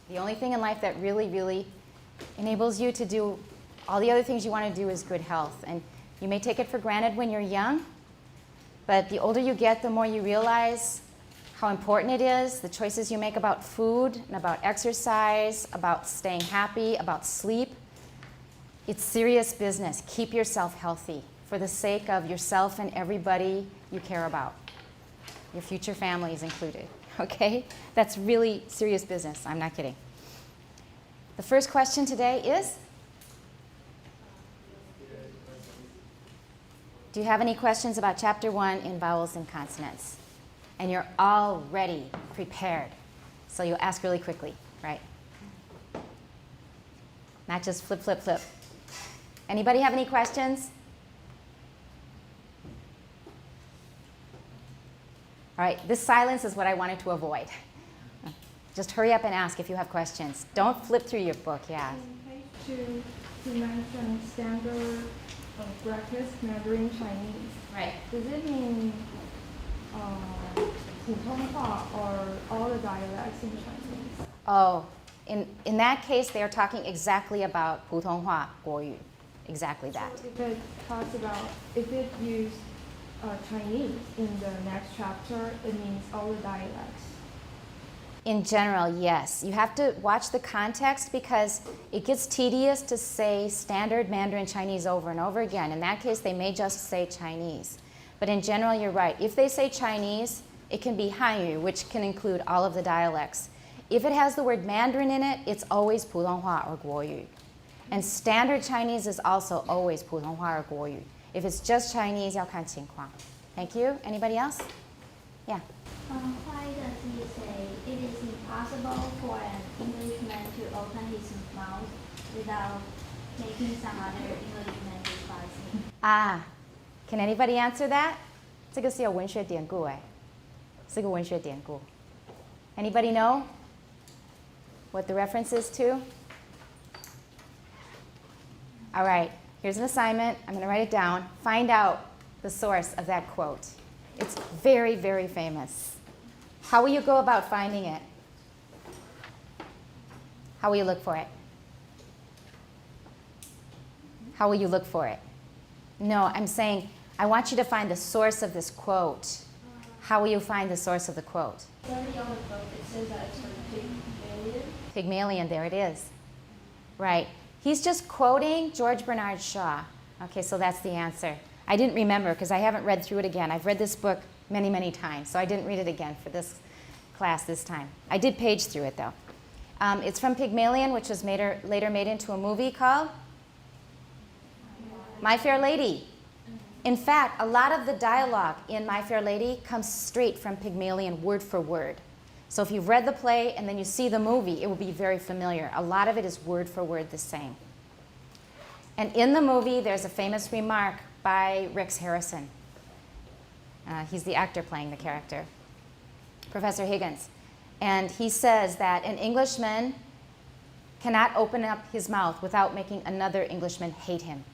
The only thing in life that really, really enables you to do all the other things you want to do is good health. And you may take it for granted when you're young, but the older you get, the more you realize how important it is, the choices you make about food and about exercise, about staying happy, about sleep. It's serious business. Keep yourself healthy for the sake of yourself and everybody you care about. Your future family is included, okay? That's really serious business. I'm not kidding. The first question today is, do you have any questions about Chapter 1 in vowels and consonants? And you're already prepared, so you'll ask really quickly, right? Not just flip, flip, flip. Anybody have any questions? All right, this silence is what I wanted to avoid. Just hurry up and ask if you have questions. Don't flip through your book, yeah. In page 2, you mentioned standard brackets Mandarin Chinese. Right. Does it mean 普通话 or all the dialects in Chinese? Oh, in that case, they are talking exactly about 普通话, 国语. Exactly that. So if it talks about, if it used Chinese in the next chapter, it means all the dialects. In general, yes. You have to watch the context because it gets tedious to say standard Mandarin Chinese over and over again. In that case, they may just say Chinese. But in general, you're right. If they say Chinese, it can be Hanyu, which can include all of the dialects. If it has the word Mandarin in it, it's always 普通话 or 国语. And standard Chinese is also always 普通话 or 国语. If it's just Chinese, 要看情况. Thank you. Anybody else? Yeah. Why does he say it is impossible for an Englishman to open his mouth without making some other Englishman despise him? Ah, can anybody answer that? 这个是有文学典故哎，是个文学典故. Anybody know what the reference is to? All right, here's an assignment. I'm going to write it down. Find out the source of that quote. It's very, very famous. How will you go about finding it? How will you look for it? How will you look for it? No, I'm saying I want you to find the source of this quote. How will you find the source of the quote? Very on the book, it says that it's from Pygmalion. Pygmalion, there it is. Right. He's just quoting George Bernard Shaw. Okay, so that's the answer. I didn't remember because I haven't read through it again. I've read this book many, many times, so I didn't read it again for this class this time. I did page through it, though. It's from Pygmalion, which was later made into a movie called My Fair Lady. In fact, a lot of the dialogue in My Fair Lady comes straight from Pygmalion, word for word. So if you've read the play and then you see the movie, it will be very familiar. A lot of it is word for word the same. And in the movie, there's a famous remark by Rex Harrison. He's the actor playing the character, Professor Higgins. And he says that an Englishman cannot open up his mouth without making another Englishman hate him.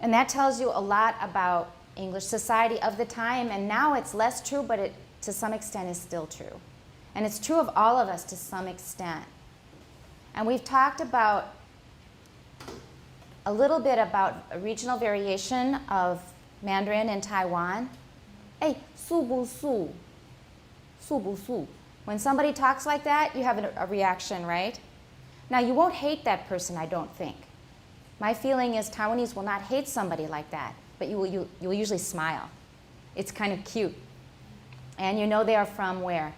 And that tells you a lot about English society of the time, and now it's less true, but it to some extent is still true. And it's true of all of us to some extent. And we've talked about a little bit about a regional variation of Mandarin in Taiwan. Hey, 素不素? 素不素? When somebody talks like that, you have a reaction, right? Now, you won't hate that person, I don't think. My feeling is Taiwanese will not hate somebody like that, but you will usually smile. It's kind of cute. And you know they are from where?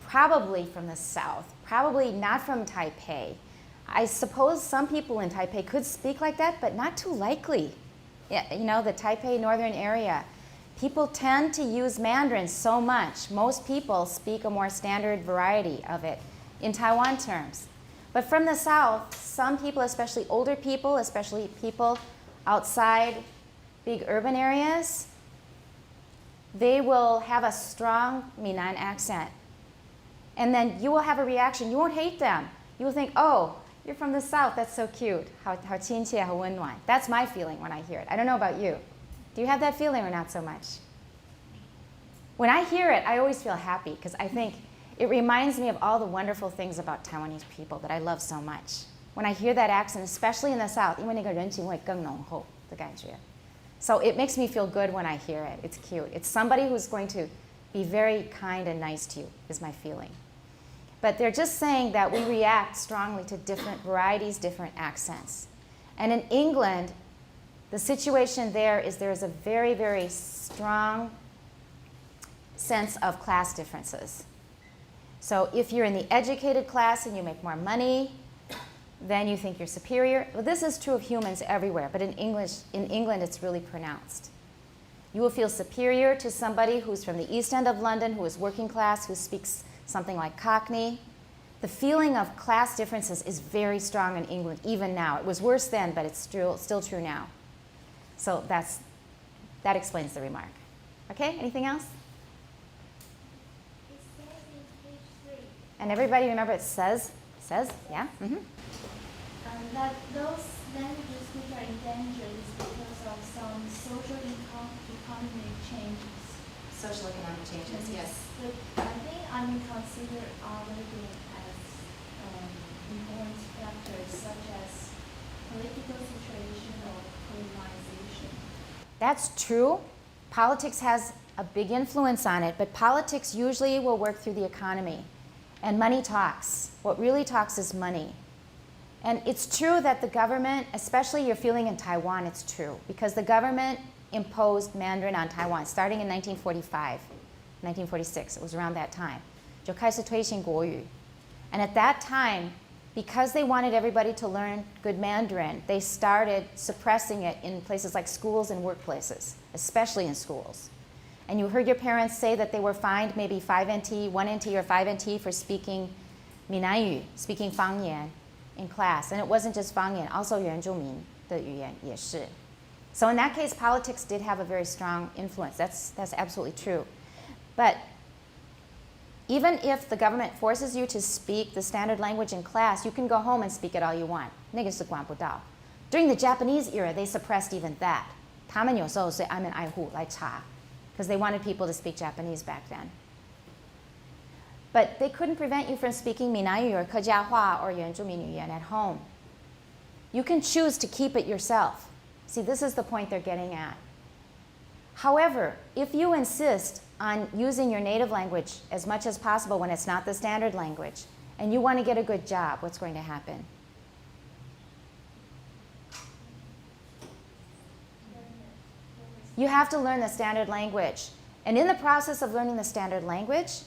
Probably from the south. Probably not from Taipei. I suppose some people in Taipei could speak like that, but not too likely. Yeah, you know, the Taipei northern area. People tend to use Mandarin so much. Most people speak a more standard variety of it in Taiwan terms. But from the south, some people, especially older people, especially people outside big urban areas, they will have a strong Minnan accent. And then you will have a reaction. You won't hate them. You will think, oh, you're from the south. That's so cute. 好亲切, 好温暖. That's my feeling when I hear it. I don't know about you. Do you have that feeling or not so much? When I hear it, I always feel happy because I think It reminds me of all the wonderful things about Taiwanese people that I love so much. When I hear that accent, especially in the South, 因为那个人情味更浓厚的感觉. So it makes me feel good when I hear it. It's cute. It's somebody who's going to be very kind and nice to you, is my feeling. But they're just saying that we react strongly to different varieties, different accents. And in England, the situation there is a very, very strong sense of class differences. So if you're in the educated class and you make more money, then you think you're superior. Well, this is true of humans everywhere, but in England it's really pronounced. You will feel superior to somebody who's from the East End of London, who is working class, who speaks something like Cockney. The feeling of class differences is very strong in England, even now. It was worse then, but it's still true now. So that explains the remark. Okay, anything else? It says in page 3. And everybody remember it says, yeah? Mm-hmm. That those languages which are endangered is because of some social economic changes. Social economic changes, yes. But I think I may consider other things as important factors such as political situation or colonization. That's true. Politics has a big influence on it, but politics usually will work through the economy. And money talks. What really talks is money. And it's true that the government, especially you're feeling in Taiwan, it's true, because the government imposed Mandarin on Taiwan starting in 1945, 1946, it was around that time. 就开始推行国语. And at that time, because they wanted everybody to learn good Mandarin, they started suppressing it in places like schools and workplaces, especially in schools. And you heard your parents say that they were fined maybe 5 NT, 1 NT or 5 NT for speaking 闽南语, speaking 方言 in class. And it wasn't just 方言, also 原住民的语言也是. So in that case, politics did have a very strong influence. That's absolutely true. But even if the government forces you to speak the standard language in class, you can go home and speak it all you want. 那个是管不到. During the Japanese era, they suppressed even that. 他们有时候是安门爱护来查, because they wanted people to speak Japanese back then. But they couldn't prevent you from speaking 闽南语 or 客家话 or 原住民语言 at home. You can choose to keep it yourself. See, this is the point they're getting at. However, if you insist on using your native language as much as possible when it's not the standard language, and you want to get a good job, what's going to happen? You have to learn the standard language. And in the process of learning the standard language,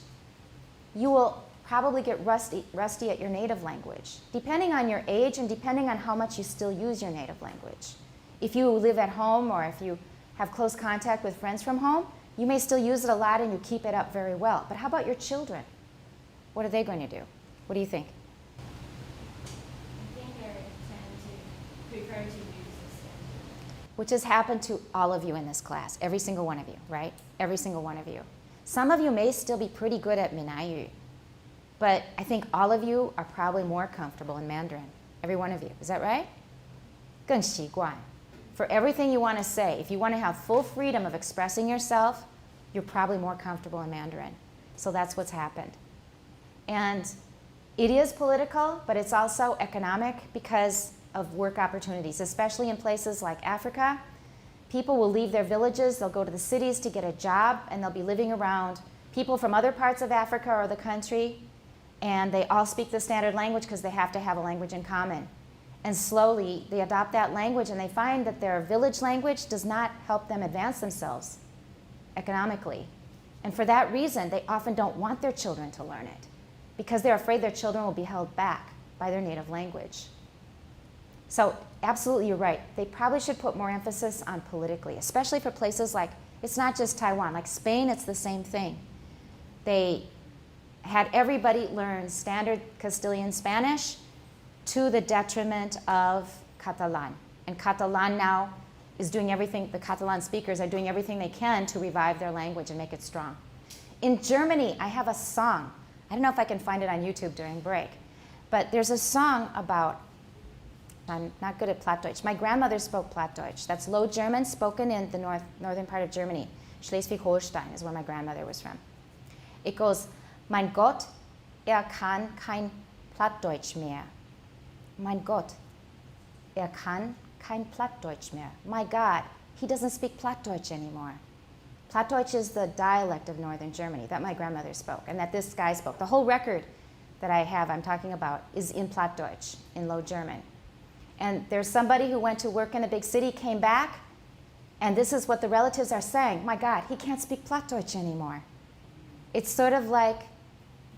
you will probably get rusty at your native language, depending on your age and depending on how much you still use your native language. If you live at home or if you have close contact with friends from home, you may still use it a lot and you keep it up very well. But how about your children? What are they going to do? What do you think? I think they tend to prefer to use the standard. Which has happened to all of you in this class, every single one of you, right? Every single one of you. Some of you may still be pretty good at 闽南语, but I think all of you are probably more comfortable in Mandarin. Every one of you. Is that right? 更习惯. For everything you want to say, if you want to have full freedom of expressing yourself, you're probably more comfortable in Mandarin. So that's what's happened. And it is political, but it's also economic because of work opportunities, especially in places like Africa. People will leave their villages, they'll go to the cities to get a job, and they'll be living around people from other parts of Africa or the country, and they all speak the standard language because they have to have a language in common. And slowly, they adopt that language, and they find that their village language does not help them advance themselves economically. And for that reason, they often don't want their children to learn it because they're afraid their children will be held back by their native language. So absolutely, you're right. They probably should put more emphasis on politically, especially for places like, it's not just Taiwan. Like Spain, it's the same thing. They had everybody learn standard Castilian Spanish to the detriment of Catalan. And Catalan now is doing everything, the Catalan speakers are doing everything they can to revive their language and make it strong. In Germany, I have a song. I don't know if I can find it on YouTube during break, but there's a song about, I'm not good at Plattdeutsch. My grandmother spoke Plattdeutsch. That's Low German spoken in the northern part of Germany. Schleswig-Holstein is where my grandmother was from. It goes, Mein Gott, kann kein Plattdeutsch mehr. Mein Gott, kann kein Plattdeutsch mehr. My God, he doesn't speak Plattdeutsch anymore. Plattdeutsch is the dialect of northern Germany that my grandmother spoke and that this guy spoke. The whole record that I have, I'm talking about, is in Plattdeutsch, in Low German. And there's somebody who went to work in a big city, came back, and this is what the relatives are saying. My God, he can't speak Plattdeutsch anymore. It's sort of like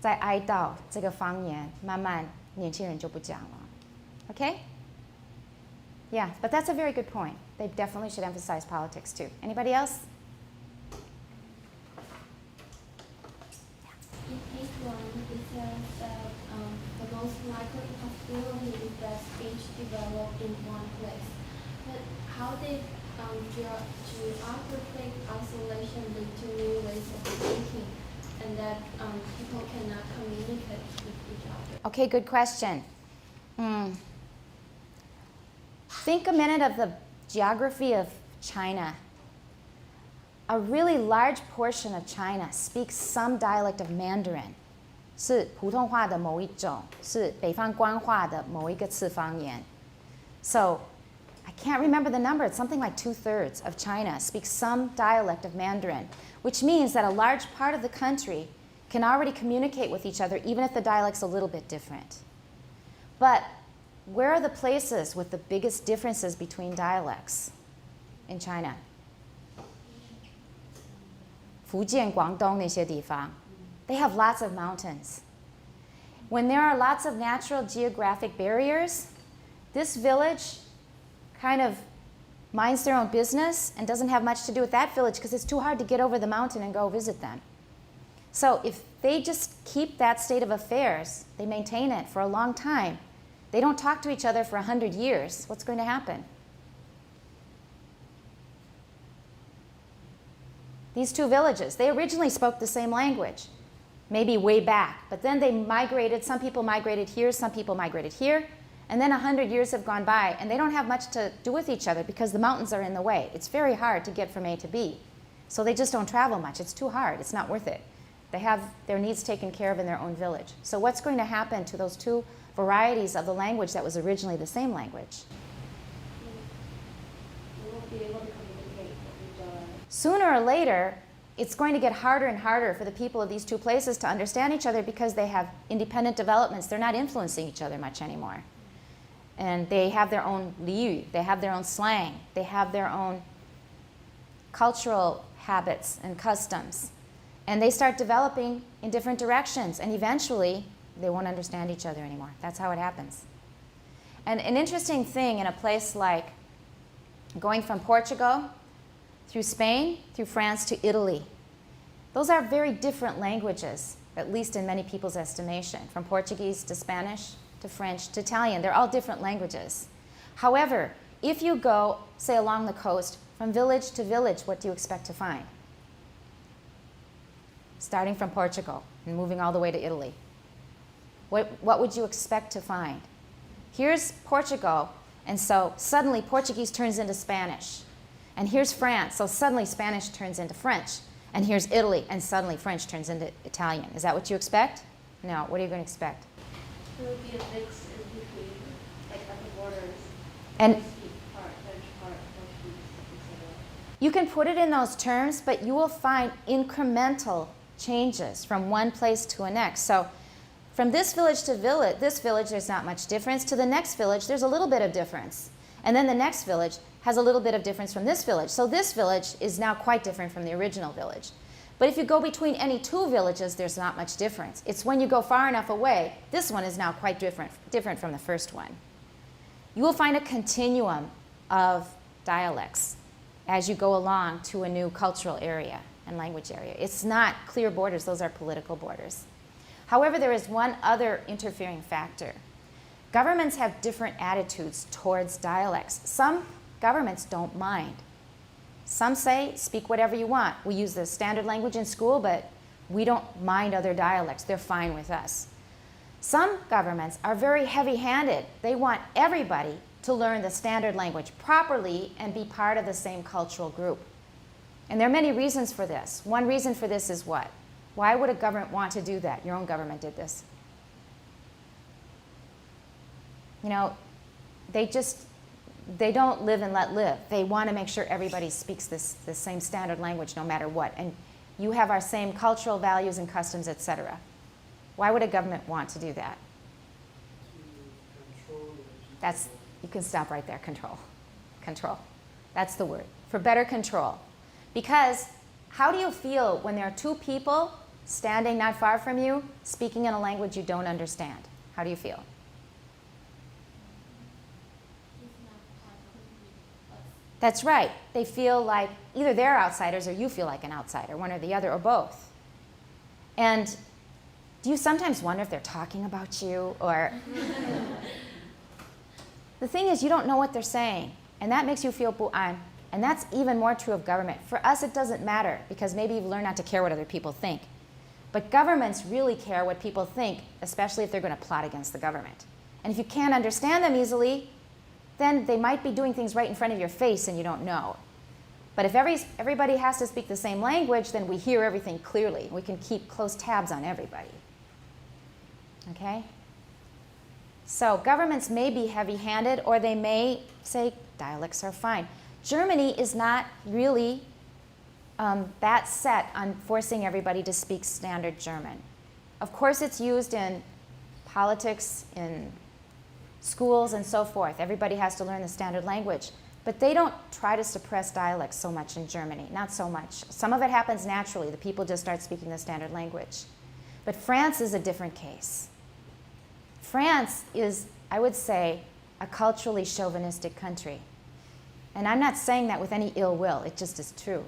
在哀悼这个方言，慢慢年轻人就不讲了。Okay? Yeah, but that's a very good point. They definitely should emphasize politics too. Anybody else? In page 1, it says that the most likely possibility is that speech developed in one place. But how did geographic isolation lead to new ways of thinking and that people cannot communicate with each other? Okay, good question. Think a minute of the geography of China. A really large portion of China speaks some dialect of Mandarin. 是普通话的某一种，是北方官话的某一个次方言。So, I can't remember the number. It's something like 2/3 of China speaks some dialect of Mandarin, which means that a large part of the country can already communicate with each other, even if the dialect's a little bit different. But where are the places with the biggest differences between dialects in China? 福建、广东那些地方. They have lots of mountains. When there are lots of natural geographic barriers, this village kind of minds their own business and doesn't have much to do with that village because it's too hard to get over the mountain and go visit them. So if they just keep that state of affairs, they maintain it for a long time, they don't talk to each other for 100 years, what's going to happen? These two villages, they originally spoke the same language, maybe way back, but then they migrated, some people migrated here, some people migrated here, and then 100 years have gone by, and they don't have much to do with each other because the mountains are in the way. It's very hard to get from A to B. So they just don't travel much. It's too hard. It's not worth it. They have their needs taken care of in their own village. So what's going to happen to those two varieties of the language that was originally the same language? We won't be able to communicate with each other. Sooner or later, it's going to get harder and harder for the people of these two places to understand each other because they have independent developments. They're not influencing each other much anymore. And they have their own liyu, they have their own slang, they have their own cultural habits and customs. And they start developing in different directions, and eventually they won't understand each other anymore. That's how it happens. And an interesting thing in a place like going from Portugal through Spain, through France to Italy, those are very different languages, at least in many people's estimation, from Portuguese to Spanish to French to Italian. They're all different languages. However, if you go, say, along the coast, from village to village, what do you expect to find? Starting from Portugal and moving all the way to Italy. What would you expect to find? Here's Portugal, and so suddenly Portuguese turns into Spanish. And here's France, so suddenly Spanish turns into French. And here's Italy, and suddenly French turns into Italian. Is that what you expect? No, what are you going to expect? There would be a mix in between, like at the borders. And I speak part French, part Portuguese, etc. you can put it in those terms, but you will find incremental changes from one place to the next. So from this village to this village, there's not much difference. To the next village, there's a little bit of difference. And then the next village has a little bit of difference from this village. So this village is now quite different from the original village. But if you go between any two villages, there's not much difference. It's when you go far enough away, this one is now quite different from the first one. You will find a continuum of dialects as you go along to a new cultural area and language area. It's not clear borders, those are political borders. However, there is one other interfering factor. Governments have different attitudes towards dialects. Some governments don't mind. Some say, speak whatever you want. We use the standard language in school, but we don't mind other dialects. They're fine with us. Some governments are very heavy-handed. They want everybody to learn the standard language properly and be part of the same cultural group. And there are many reasons for this. One reason for this is what? Why would a government want to do that? Your own government did this. You know, they don't live and let live. They want to make sure everybody speaks this same standard language no matter what. And you have our same cultural values and customs, etc. Why would a government want to do that? That's, you can stop right there, control. Control. That's the word. For better control. Because how do you feel when there are two people standing not far from you speaking in a language you don't understand? How do you feel? That's right. They feel like either they're outsiders or you feel like an outsider, one or the other, or both. And do you sometimes wonder if they're talking about you? Or the thing is, you don't know what they're saying, and that makes you feel bu'an. And that's even more true of government. For us, it doesn't matter, because maybe you've learned not to care what other people think. But governments really care what people think, especially if they're going to plot against the government. And if you can't understand them easily, then they might be doing things right in front of your face and you don't know. But if everybody has to speak the same language, then we hear everything clearly. We can keep close tabs on everybody. Okay? So governments may be heavy-handed, or they may say dialects are fine. Germany is not really that set on forcing everybody to speak standard German. Of course, it's used in politics, in schools, and so forth. Everybody has to learn the standard language. But they don't try to suppress dialects so much in Germany, not so much. Some of it happens naturally. The people just start speaking the standard language. But France is a different case. France is, I would say, a culturally chauvinistic country. And I'm not saying that with any ill will. It just is true.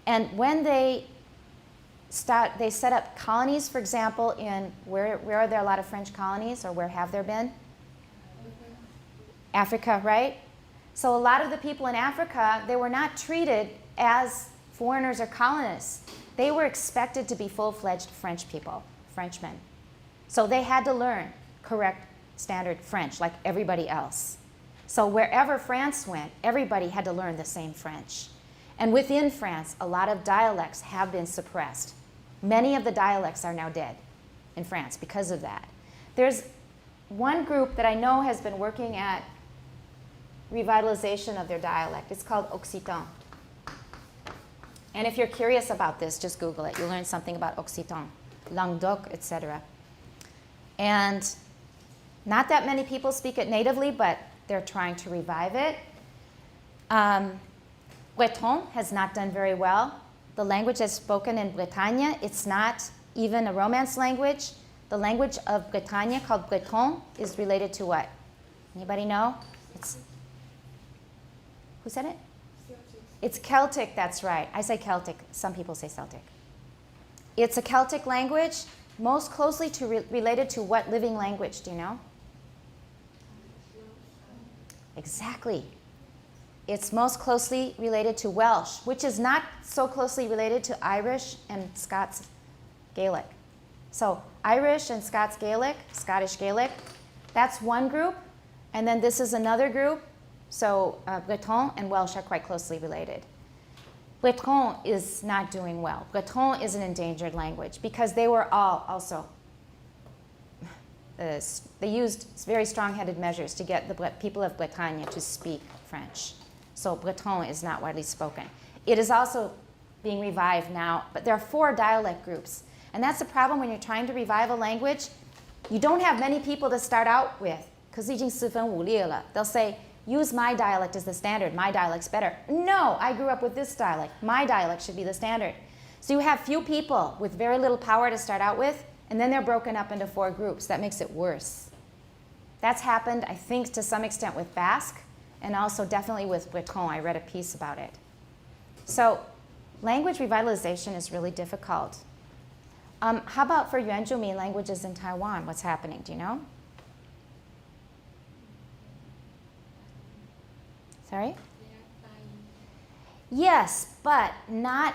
And when they set up colonies, for example, in where are there a lot of French colonies, or where have there been? Africa, right? So a lot of the people in Africa, they were not treated as foreigners or colonists. They were expected to be full-fledged French people, Frenchmen. So they had to learn correct standard French like everybody else. So wherever France went, everybody had to learn the same French. And within France, a lot of dialects have been suppressed. Many of the dialects are now dead in France because of that. There's one group that I know has been working at revitalization of their dialect. It's called Occitan. And if you're curious about this, just Google it. You'll learn something about Occitan, Languedoc, etc. And not that many people speak it natively, but they're trying to revive it. Breton has not done very well. The language that's spoken in Bretagne, it's not even a Romance language. The language of Bretagne, called Breton, is related to what? Anybody know? Who said it? Celtic. It's Celtic, that's right. I say Celtic. Some people say Celtic. It's a Celtic language, most closely related to what living language? Do you know? Exactly. It's most closely related to Welsh, which is not so closely related to Irish and Scots Gaelic. So Irish and Scots Gaelic, Scottish Gaelic, that's one group. And then this is another group. So Breton and Welsh are quite closely related. Breton is not doing well. Breton is an endangered language because they were all also, they used very strong-headed measures to get the people of Bretagne to speak French. So Breton is not widely spoken. It is also being revived now, but there are 4 dialect groups. And that's the problem when you're trying to revive a language. You don't have many people to start out with, because 已经四分五裂了. They'll say, use my dialect as the standard. My dialect's better. No, I grew up with this dialect. My dialect should be the standard. So you have few people with very little power to start out with, and then they're broken up into 4 groups. That makes it worse. That's happened, I think, to some extent with Basque, and also definitely with Breton. I read a piece about it. So language revitalization is really difficult. How about for Yuanzhumin languages in Taiwan? What's happening? Do you know? Sorry? Yes, but not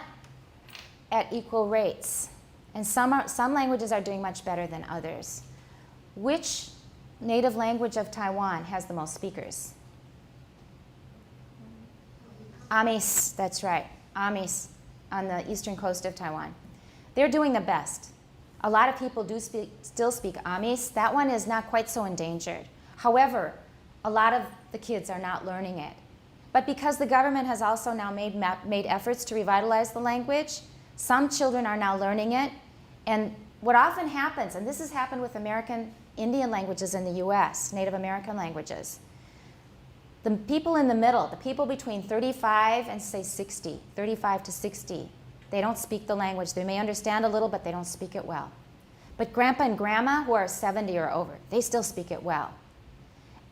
at equal rates. And some languages are doing much better than others. Which native language of Taiwan has the most speakers? Amis, that's right. Amis on the eastern coast of Taiwan. They're doing the best. A lot of people still speak Amis. That one is not quite so endangered. However, a lot of the kids are not learning it. But because the government has also now made efforts to revitalize the language, some children are now learning it. And what often happens, and this has happened with American Indian languages in the US, Native American languages, the people in the middle, the people between 35 and say 60, 35 to 60, they don't speak the language. They may understand a little, but they don't speak it well. But grandpa and grandma, who are 70 or over, they still speak it well.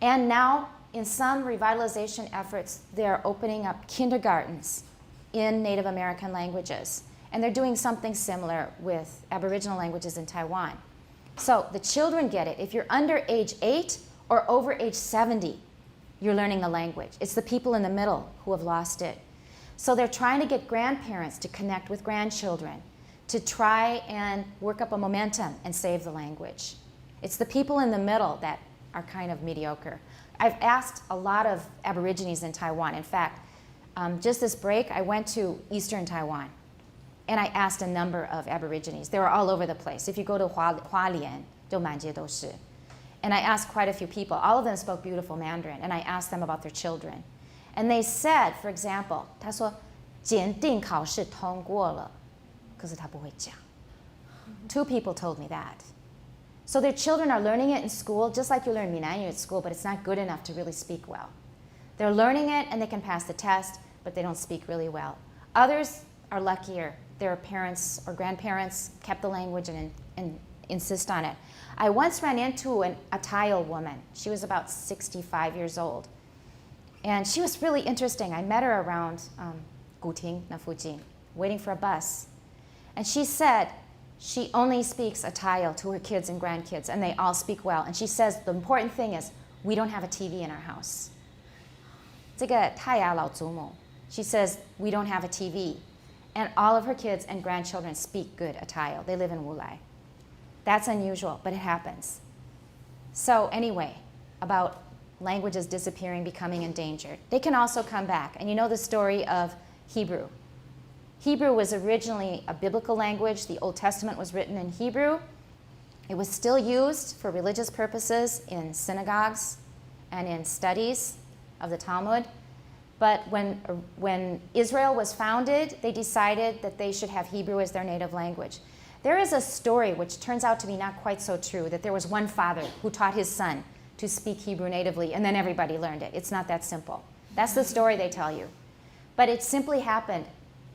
And now, in some revitalization efforts, they're opening up kindergartens in Native American languages. And they're doing something similar with Aboriginal languages in Taiwan. So the children get it. If you're under age 8 or over age 70, you're learning the language. It's the people in the middle who have lost it. So they're trying to get grandparents to connect with grandchildren, to try and work up a momentum and save the language. It's the people in the middle that are kind of mediocre. I've asked a lot of Aborigines in Taiwan. In fact, just this break, I went to eastern Taiwan, and I asked a number of Aborigines. They were all over the place. If you go to Hualien, 就满街都是. And I asked quite a few people. All of them spoke beautiful Mandarin, and I asked them about their children. And they said, for example, 他说检定考试通过了，可是他不会讲. 2 people told me that. So their children are learning it in school, just like you learn Minanyu at school, but it's not good enough to really speak well. They're learning it and they can pass the test, but they don't speak really well. Others are luckier. Their parents or grandparents kept the language and insist on it. I once ran into a Tile woman. She was about 65 years old. And she was really interesting. I met her around Guting, Nafujin, waiting for a bus. And she said she only speaks a Tile to her kids and grandkids, and they all speak well. And she says the important thing is we don't have a TV in our house. 这个泰雅老祖母, she says we don't have a TV. And all of her kids and grandchildren speak good Atayal. They live in Wulai. That's unusual, but it happens. So anyway, about languages disappearing, becoming endangered. They can also come back. And you know the story of Hebrew. Hebrew was originally a biblical language. The Old Testament was written in Hebrew. It was still used for religious purposes in synagogues and in studies of the Talmud. But when Israel was founded, they decided that they should have Hebrew as their native language. There is a story which turns out to be not quite so true, that there was one father who taught his son to speak Hebrew natively, and then everybody learned it. It's not that simple. That's the story they tell you. But it simply happened,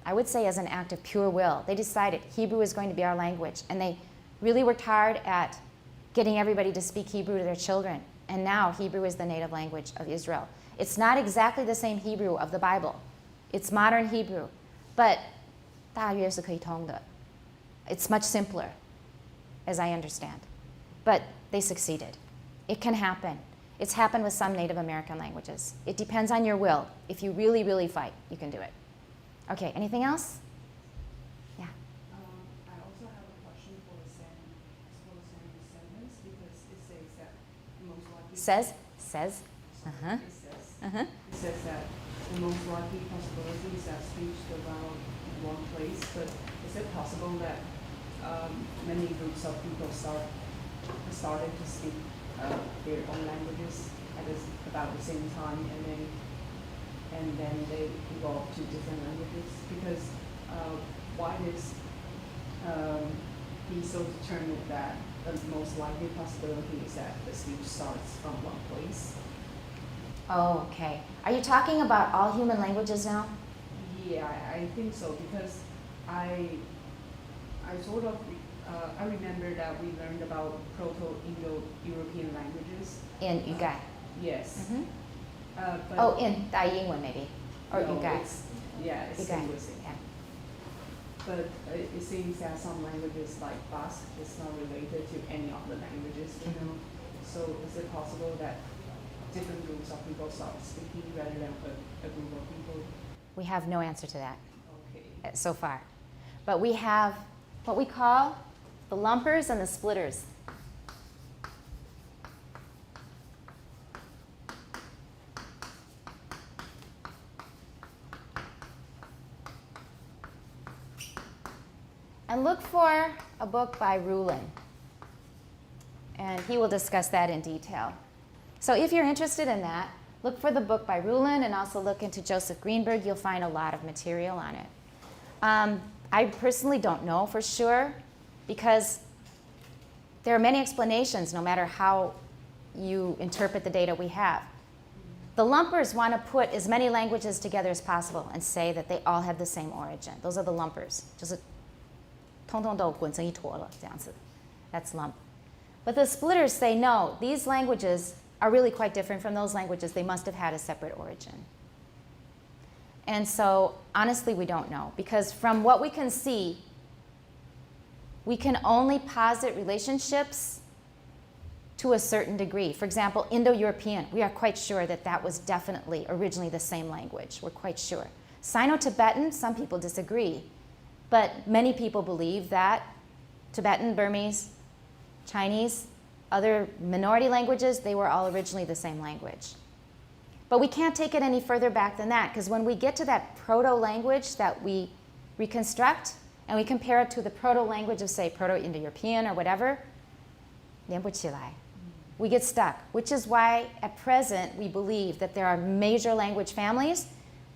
I would say, as an act of pure will. They decided Hebrew is going to be our language, and they really worked hard at getting everybody to speak Hebrew to their children. And now Hebrew is the native language of Israel. It's not exactly the same Hebrew of the Bible. It's modern Hebrew, but 大约是可以通的. It's much simpler, as I understand. But they succeeded. It can happen. It's happened with some Native American languages. It depends on your will. If you really, really fight, you can do it. Okay, anything else? Yeah. I also have a question for the same sentence, because it says that most likely... Says? Sorry, Uh-huh. It says. Uh-huh. It says that the most likely possibility is that speech develop in one place, but is it possible that many groups of people started to speak their own languages at about the same time, and then they evolved to different languages? Because why is he so determined that the most likely possibility is that the speech starts from one place? Oh, okay. Are you talking about all human languages now? Yeah, I think so, because I sort of I remember that we learned about Proto-Indo-European languages. In Yugai? Yes. Mm-hmm. But Oh, in Dai Yingwen maybe? Or no, Yugai? it's Yugai. linguistic. Yeah. But it seems that some languages like Basque is not related to any of the languages we know. So is it possible that different groups of people start speaking rather than a group of people? We have no answer to that Okay. so far. But we have what we call the lumpers and the splitters. And And look for a book by Rulin. And he will discuss that in detail. So if you're interested in that, look for the book by Rulin and also look into Joseph Greenberg. You'll find a lot of material on it. I personally don't know for sure because there are many explanations no matter how you interpret the data we have. The lumpers want to put as many languages together as possible and say that they all have the same origin. Those are the lumpers. 就是通通都滚成一坨了，这样子. That's lump. But the splitters say no, these languages are really quite different from those languages. They must have had a separate origin. And so, honestly, we don't know. Because from what we can see, we can only posit relationships to a certain degree. For example, Indo-European, we are quite sure that that was definitely originally the same language. We're quite sure. Sino-Tibetan, some people disagree. But many people believe that Tibetan, Burmese, Chinese, other minority languages, they were all originally the same language. But we can't take it any further back than that, because when we get to that proto-language that we reconstruct, and we compare it to the proto-language of, say, Proto-Indo-European or whatever, 连不起来. We get stuck, which is why at present we believe that there are major language families.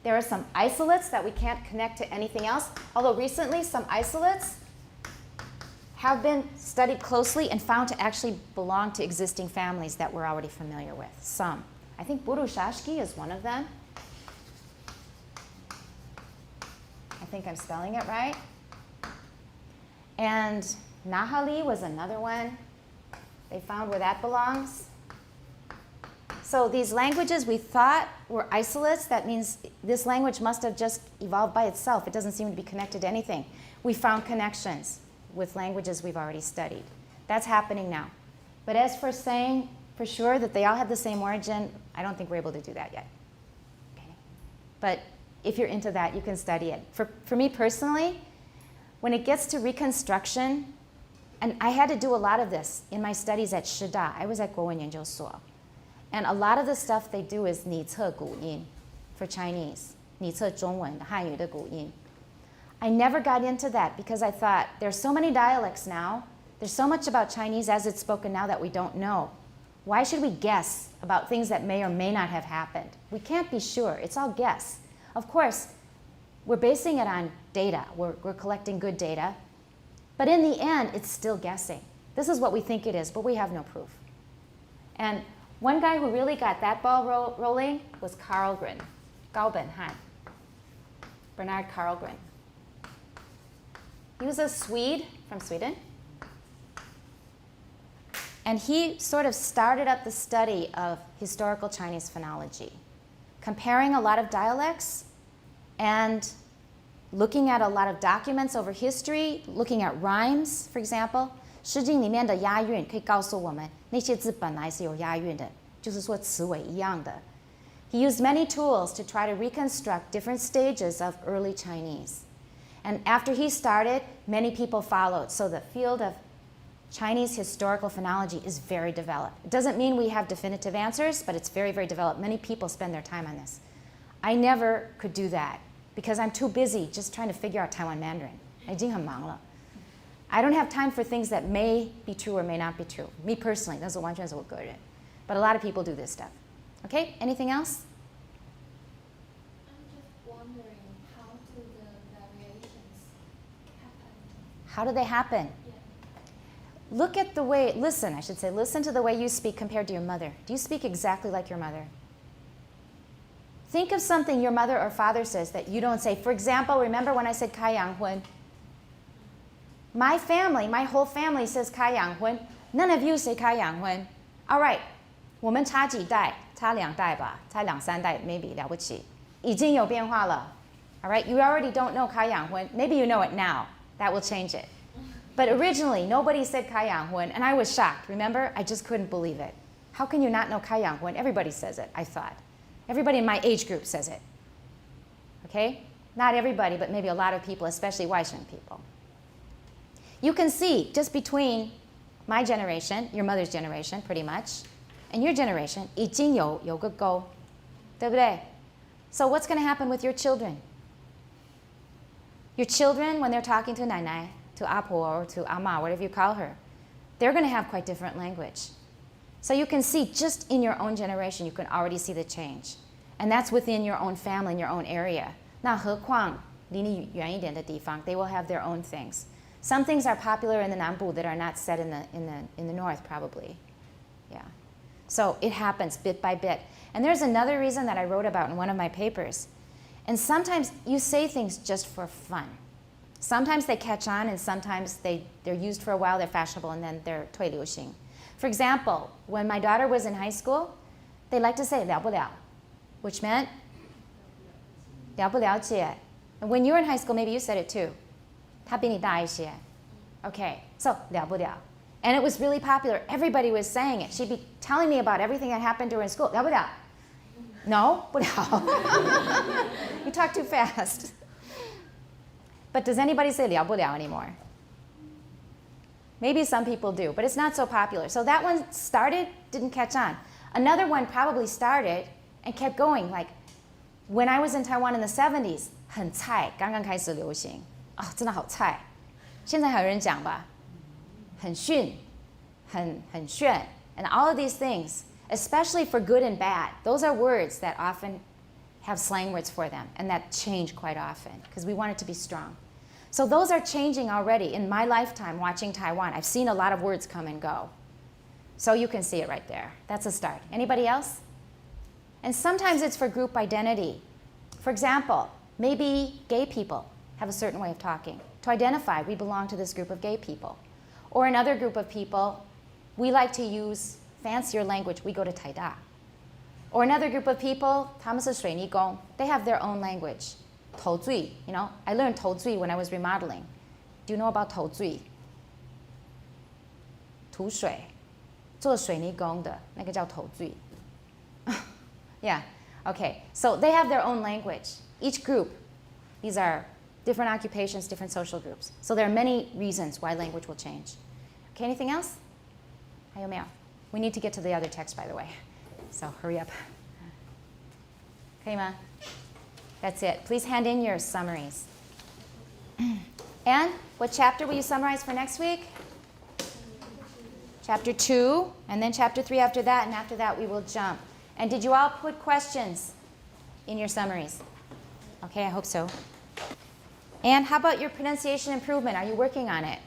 There are some isolates that we can't connect to anything else, although recently some isolates have been studied closely and found to actually belong to existing families that we're already familiar with. Some. I think Burushashki is one of them. I think I'm spelling it right. And Nahali was another one. They found where that belongs. So these languages we thought were isolates. That means this language must have just evolved by itself. It doesn't seem to be connected to anything. We found connections with languages we've already studied. That's happening now. But as for saying for sure that they all have the same origin, I don't think we're able to do that yet. Okay? But if you're into that, you can study it. For me personally, when it gets to reconstruction, and I had to do a lot of this in my studies at Shida. I was at 国文研究所. And a lot of the stuff they do is 拟测古音 for Chinese. 拟测中文, 汉语的古音. I never got into that because I thought there's so many dialects now. There's so much about Chinese as it's spoken now that we don't know. Why should we guess about things that may or may not have happened? We can't be sure. It's all guess. Of course, we're basing it on data. We're collecting good data. But in the end, it's still guessing. This is what we think it is, but we have no proof. And one guy who really got that ball rolling was Karlgren, Gauben Han, Bernard Karlgren. He was a Swede from Sweden. And he sort of started up the study of historical Chinese phonology, comparing a lot of dialects and looking at a lot of documents over history, looking at rhymes, for example. 诗经里面的押韵可以告诉我们那些字本来是有押韵的，就是说词尾一样的. He used many tools to try to reconstruct different stages of early Chinese. And after he started, many people followed. So the field of Chinese historical phonology is very developed. It doesn't mean we have definitive answers, but it's very, very developed. Many people spend their time on this. I never could do that because I'm too busy just trying to figure out Taiwan Mandarin. 已经很忙了. I don't have time for things that may be true or may not be true. Me personally, 那是完全是我个人. But a lot of people do this stuff. Okay, anything else? I'm just wondering, how do the variations happen? How do they happen? Yeah. Look at the way, listen, I should say, listen to the way you speak compared to your mother. Do you speak exactly like your mother? Think of something your mother or father says that you don't say. For example, remember when I said 开洋荤? My family, my whole family says 开洋荤. None of you say 开洋荤. All right, 我们差几代? 差2代吧, 差2、3代 maybe, 了不起. 已经有变化了. All right, you already don't know 开洋荤. Maybe you know it now. That will change it. But originally, nobody said 开洋荤, and I was shocked. Remember? I just couldn't believe it. How can you not know 开洋荤? Everybody says it, I thought. Everybody in my age group says it. Okay? Not everybody, but maybe a lot of people, especially Western people. You can see just between my generation, your mother's generation, pretty much, and your generation, 已经有个沟, 对不对? So what's going to happen with your children? Your children, when they're talking to 奶奶, to Apo or to Ama, whatever you call her, they're going to have quite different language. So you can see just in your own generation, you can already see the change. And that's within your own family, in your own area. 那何况离你远一点的地方, they will have their own things. Some things are popular in the Nambu that are not said in the north, probably. Yeah. So it happens bit by bit. And there's another reason that I wrote about in one of my papers. And sometimes you say things just for fun. Sometimes they catch on, and sometimes they're used for a while, they're fashionable, and then they're 退流行. For example, when my daughter was in high school, they liked to say 了不了, which meant 了不了解. And when you were in high school, maybe you said it too. 他比你大一些. Okay, so 了不了. And it was really popular. Everybody was saying it. She'd be telling me about everything that happened to her in school. 了不了? No? 不了. You talk too fast. But does anybody say 了不了 anymore? Maybe some people do, but it's not so popular. So that one started, didn't catch on. Another one probably started and kept going. Like when I was in Taiwan in the 70s, 很菜，刚刚开始流行。哦，真的好菜。现在还有人讲吧？很逊，很炫, and all of these things, especially for good and bad. Those are words that often have slang words for them, and that change quite often because we want it to be strong. So those are changing already. In my lifetime watching Taiwan, I've seen a lot of words come and go. So you can see it right there. That's a start. Anybody else? And sometimes it's for group identity. For example, maybe gay people have a certain way of talking. To identify, we belong to this group of gay people. Or another group of people, we like to use fancier language. We go to Taida. Or another group of people, 他们是水泥工, they have their own language. 头坠, you know, I learned 头坠 when I was remodeling. Do you know about 头坠? 涂水, 做水泥工的, 那个叫头坠. Yeah, okay. So they have their own language. Each group, these are different occupations, different social groups. So there are many reasons why language will change. Okay, anything else? 还有没有? We need to get to the other text, by the way. So hurry up. 可以吗? That's it. Please hand in your summaries. And what chapter will you summarize for next week? Chapter 2, and then chapter 3 after that, and after that we will jump. And did you all put questions in your summaries? Okay, I hope so. And how about your pronunciation improvement? Are you working on it?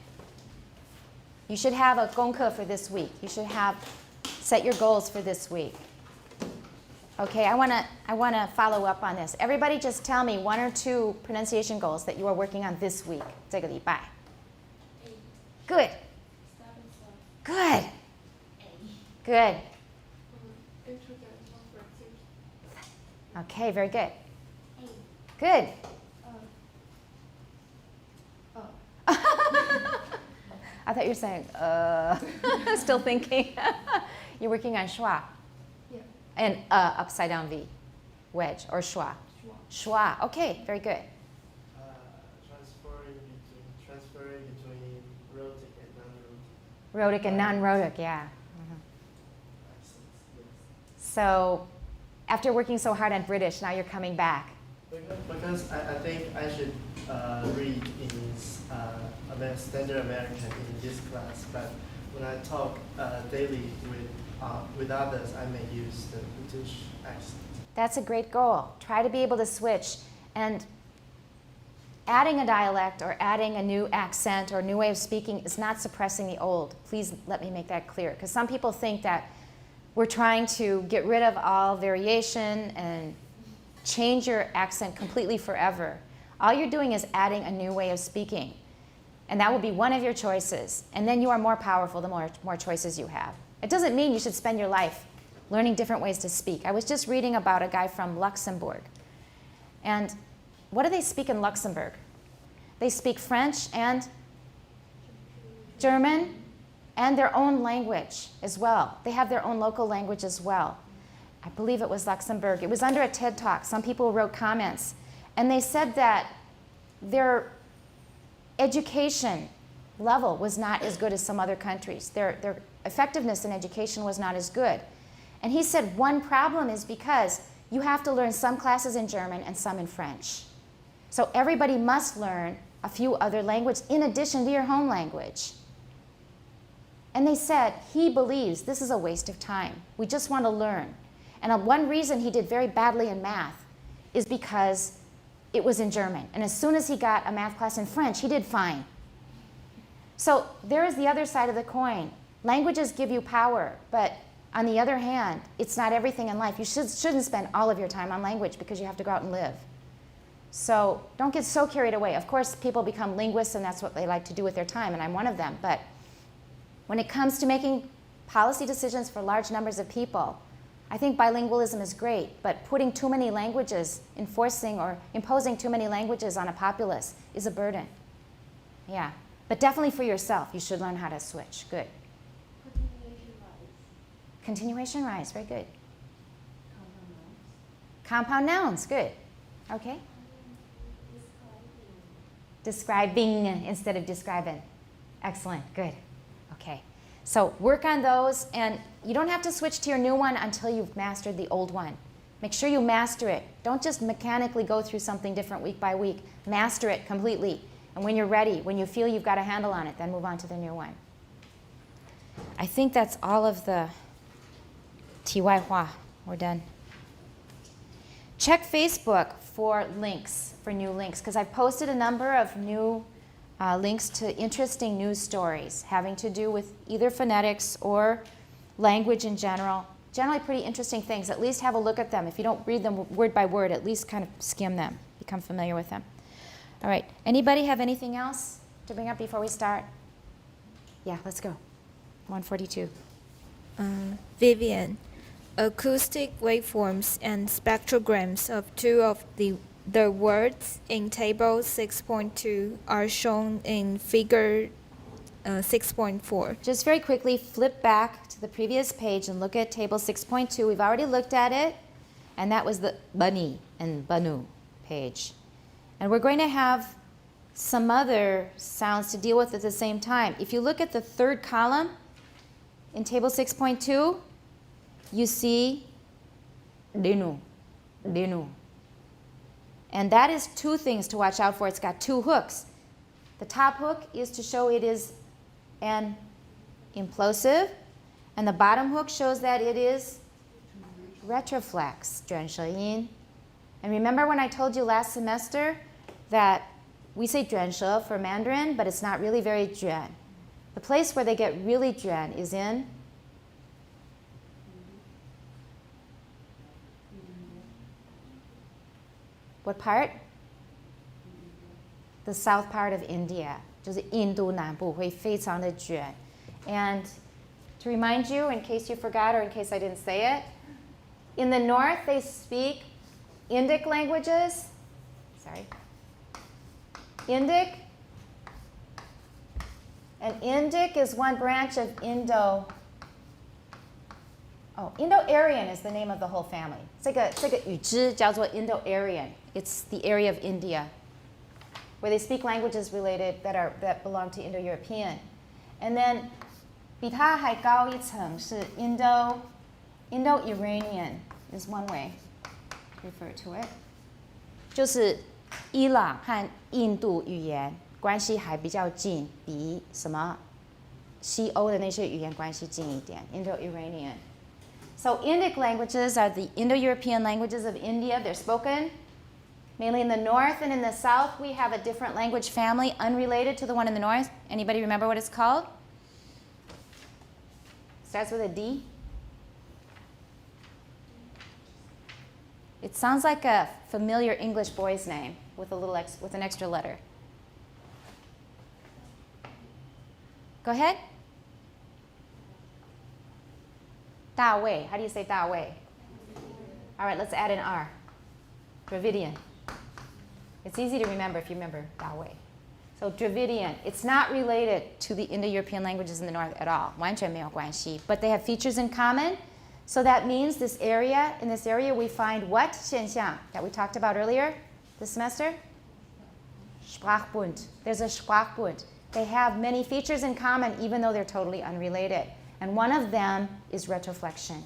You should have a 功课 for this week. You should have set your goals for this week. Okay, I wanna follow up on this. Everybody just tell me 1 or 2 pronunciation goals that you are working on this week. 这个礼拜. Good. Good. Good. Okay, very good. Good. I thought you were saying, still thinking. You're working on schwa. Yeah. And upside down V, wedge, or schwa. Schwa. Okay, very good. Transferring between rhotic and non-rhotic. Rhotic and non-rhotic, yeah. So after working so hard on British, now you're coming back. Because I think I should read in standard American in this class, but when I talk daily with others, I may use the British accent. That's a great goal. Try to be able to switch. And adding a dialect or adding a new accent or a new way of speaking is not suppressing the old. Please let me make that clear. Because some people think that we're trying to get rid of all variation and change your accent completely forever. All you're doing is adding a new way of speaking. And that will be one of your choices. And then you are more powerful the more choices you have. It doesn't mean you should spend your life learning different ways to speak. I was just reading about a guy from Luxembourg. And what do they speak in Luxembourg? They speak French and German and their own language as well. They have their own local language as well. I believe it was Luxembourg. It was under a TED Talk. Some people wrote comments. And they said that their education level was not as good as some other countries. Their effectiveness in education was not as good. And he said one problem is because you have to learn some classes in German and some in French. So everybody must learn a few other languages in addition to your home language. And they said he believes this is a waste of time. We just want to learn. And one reason he did very badly in math is because it was in German. And as soon as he got a math class in French, he did fine. So there is the other side of the coin. Languages give you power, but on the other hand, it's not everything in life. You shouldn't spend all of your time on language because you have to go out and live. So don't get so carried away. Of course, people become linguists, and that's what they like to do with their time, and I'm one of them. But when it comes to making policy decisions for large numbers of people, I think bilingualism is great, but putting too many languages, enforcing or imposing too many languages on a populace is a burden. Yeah, but definitely for yourself, you should learn how to switch. Good. Continuation rise, very good. Compound nouns, good. Okay. Describing instead of describing. Excellent, good. Okay. So work on those, and you don't have to switch to your new one until you've mastered the old one. Make sure you master it. Don't just mechanically go through something different week by week. Master it completely. And when you're ready, when you feel you've got a handle on it, then move on to the new one. I think that's all of the 题外话. We're done. Check Facebook for links, for new links, because I've posted a number of new links to interesting news stories having to do with either phonetics or language in general. Generally pretty interesting things. At least have a look at them. If you don't read them word by word, at least kind of skim them, become familiar with them. All right. Anybody have anything else to bring up before we start? Yeah, let's go. 142. Vivian, acoustic waveforms and spectrograms of two of the words in table 6.2 are shown in figure 6.4. Just very quickly, flip back to the previous page and look at table 6.2. We've already looked at it, and that was the bani and banu page. And we're going to have some other sounds to deal with at the same time. If you look at the third column in table 6.2, you see dinu, dinu. And that is two things to watch out for. It's got two hooks. The top hook is to show it is an implosive, and the bottom hook shows that it is retroflex, 卷舌音. And remember when I told you last semester that we say 卷舌 for Mandarin, but it's not really very 卷. The place where they get really 卷 is in what part? The south part of India. 就是印度南部会非常的卷. And to remind you, in case you forgot or in case I didn't say it, in the north they speak Indic languages. Sorry. Indic. And Indic is one branch of Indo-Aryan is the name of the whole family. 这个语支叫做 Indo-Aryan. It's the area of India where they speak languages related that belong to Indo-European. And then 比它还高一层是 Indo-Iranian is one way to refer to it. 就是伊朗和印度语言关系还比较近，比什么西欧的那些语言关系近一点 Indo-Iranian. So Indic languages are the Indo-European languages of India. They're spoken mainly in the north, and in the south we have a different language family unrelated to the one in the north. Anybody remember what it's called? Starts with a D. It sounds like a familiar English boy's name with an extra letter. Go ahead. 大卫. How do you say 大卫? All right, let's add an R. Dravidian. It's easy to remember if you remember 大卫. So Dravidian, it's not related to the Indo-European languages in the north at all. 完全没有关系. But they have features in common. So that means in this area we find what 现象 that we talked about earlier this semester? Sprachbund. There's a Sprachbund. They have many features in common even though they're totally unrelated. And one of them is retroflexion.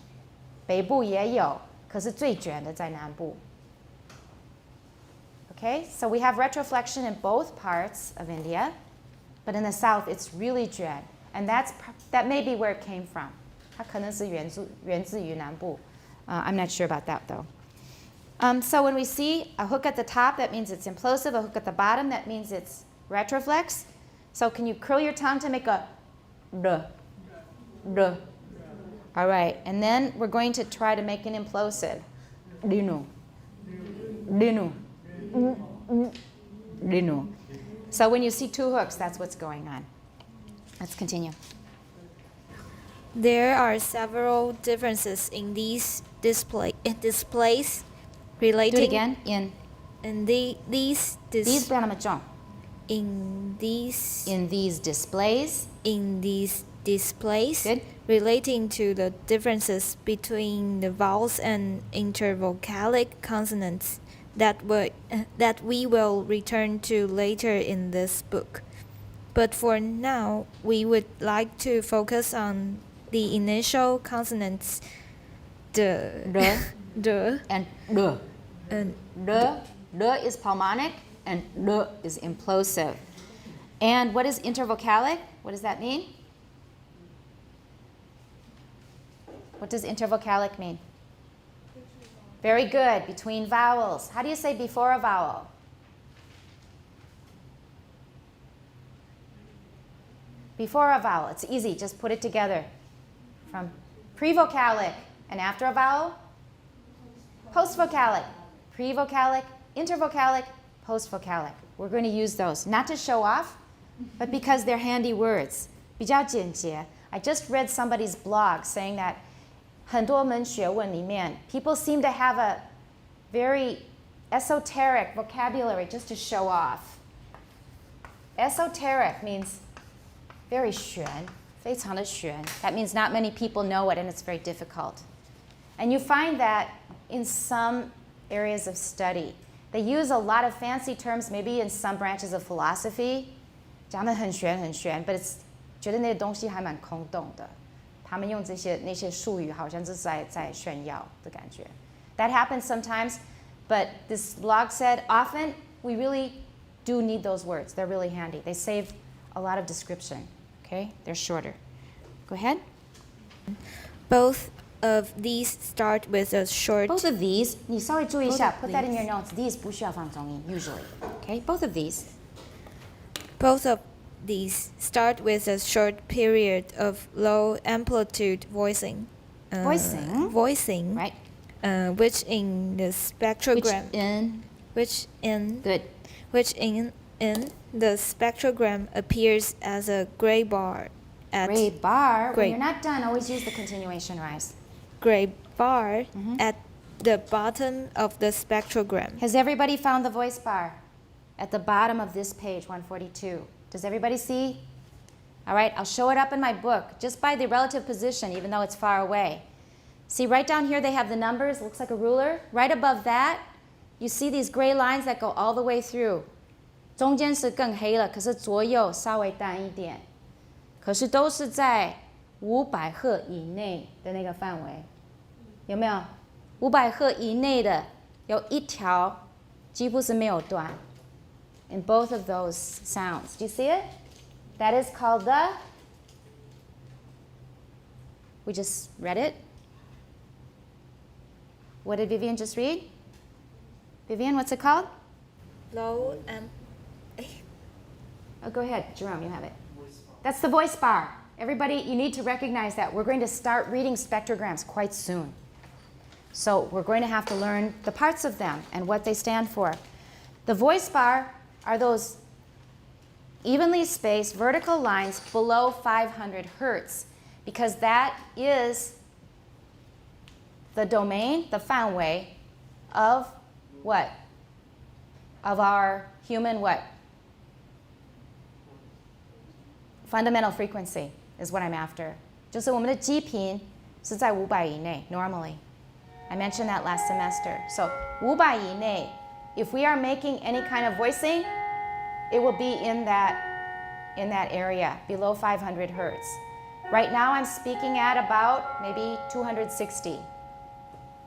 北部也有，可是最卷的在南部. Okay, so we have retroflexion in both parts of India, but in the south it's really dread, and that may be where it came from. 它可能是源自于南部. I'm not sure about that though. So when we see a hook at the top, that means it's implosive. A hook at the bottom, that means it's retroflex. So can you curl your tongue to make a d? D. All right, and then we're going to try to make an implosive. Dinu. Dinu. Dinu. So when you see two hooks, that's what's going on. Let's continue. There are several differences in these displays relating. Do it again. These不要那么重. in these displays Good. relating to the differences between the vowels and intervocalic consonants that we will return to later in this book. But for now, we would like to focus on the initial consonants d, d, And d. and D is pulmonic and d is implosive. And what is intervocalic? What does that mean? What does intervocalic mean? Very good. Between vowels. How do you say before a vowel? Before a vowel. It's easy. Just put it together. From prevocalic. And after a vowel? Postvocalic. Prevocalic, intervocalic, postvocalic. We're going to use those. Not to show off, but because they're handy words. 比较简洁. I just read somebody's blog saying that 很多门学问里面, people seem to have a very esoteric vocabulary just to show off. Esoteric means very 玄, 非常的玄. That means not many people know it and it's very difficult. And you find that in some areas of study. They use a lot of fancy terms, maybe in some branches of philosophy. 讲得很玄很玄, but it's 觉得那些东西还蛮空洞的. 他们用那些术语好像是在炫耀的感觉. That happens sometimes, but this blog said often we really do need those words. They're really handy. They save a lot of description. Okay? They're shorter. Go ahead. both of these start with a short. Both of these, 你稍微注意一下, Both of put that in these. your notes. These 不需要放重音 usually. Okay? Both of these. Both of these start with a short period of low amplitude voicing. Voicing. Right? Which in the spectrogram. Good. Which in the spectrogram appears as a gray bar at Gray bar. Gray. When you're not done, always use the continuation rise. gray bar Mhm. at the bottom of the spectrogram. Has everybody found the voice bar? At the bottom of this page, 142. Does everybody see? All right, I'll show it up in my book, just by the relative position, even though it's far away. See, right down here they have the numbers, looks like a ruler. Right above that, you see these gray lines that go all the way through. 中间是更黑了，可是左右稍微淡一点。可是都是在500赫以内的那个范围。有没有？500赫以内的有一条几乎是没有断。In both of those sounds. Do you see it? That is called the, we just read it. What did Vivian just read? Vivian, what's it called? Low and Oh, go ahead, Jerome, you have it. That's the voice bar. Everybody, you need to recognize that. We're going to start reading spectrograms quite soon. So we're going to have to learn the parts of them and what they stand for. The voice bar are those evenly spaced vertical lines below 500 hertz, because that is the domain, the 范围 of what? Of our human what? Fundamental frequency is what I'm after. 就是我们的基频是在500以内 normally. I mentioned that last semester. So 500以内, if we are making any kind of voicing, it will be in that area, below 500 hertz. Right now I'm speaking at about maybe 260.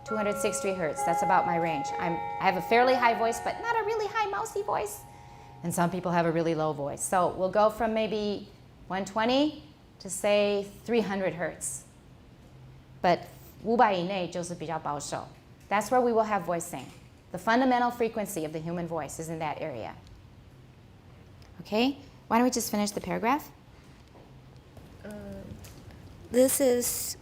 260 hertz. That's about my range. I have a fairly high voice, but not a really high mousy voice. And some people have a really low voice. So we'll go from maybe 120 to say 300 hertz. But 500以内就是比较保守. That's where we will have voicing. The fundamental frequency of the human voice is in that area. Okay, why don't we just finish the paragraph? This is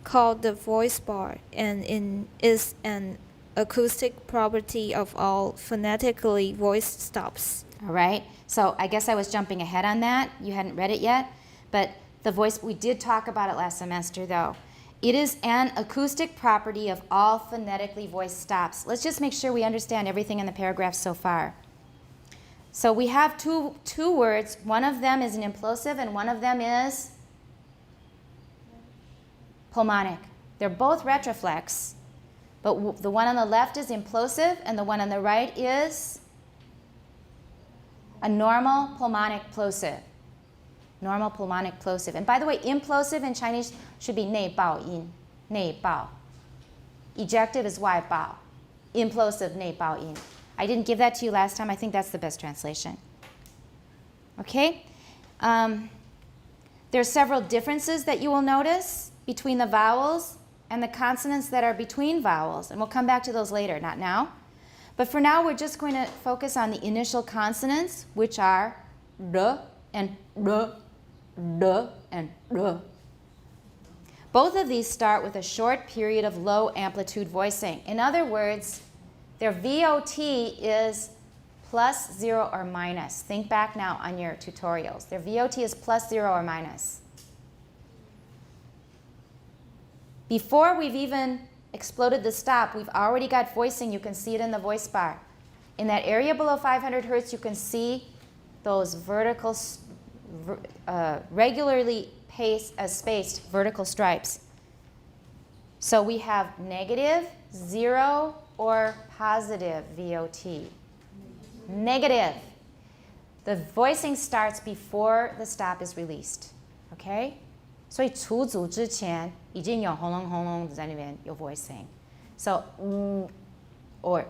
called the voice bar and is an acoustic property of all phonetically voiced stops. All right, so I guess I was jumping ahead on that. You hadn't read it yet, but the voice, we did talk about it last semester though. It is an acoustic property of all phonetically voiced stops. Let's just make sure we understand everything in the paragraph so far. So we have two words. One of them is an implosive and one of them is pulmonic. They're both retroflex, but the one on the left is implosive and the one on the right is a normal pulmonic plosive. Normal pulmonic plosive. And by the way, implosive in Chinese should be 内爆音, 内爆. Ejective is 外爆. Implosive 内爆音. I didn't give that to you last time. I think that's the best translation. Okay? There are several differences that you will notice between the vowels and the consonants that are between vowels. And we'll come back to those later, not now. But for now, we're just going to focus on the initial consonants, which are R and R, R and R. Both of these start with a short period of low amplitude voicing. In other words, their VOT is plus 0 or minus. Think back now on your tutorials. Their VOT is plus 0 or minus. Before we've even exploded the stop, we've already got voicing. You can see it in the voice bar. In that area below 500 hertz, you can see those vertical, regularly spaced vertical stripes. So we have negative, 0, or positive VOT. Negative. The voicing starts before the stop is released. Okay? 所以除组之前已经有轰隆轰隆在那边有 voicing. So or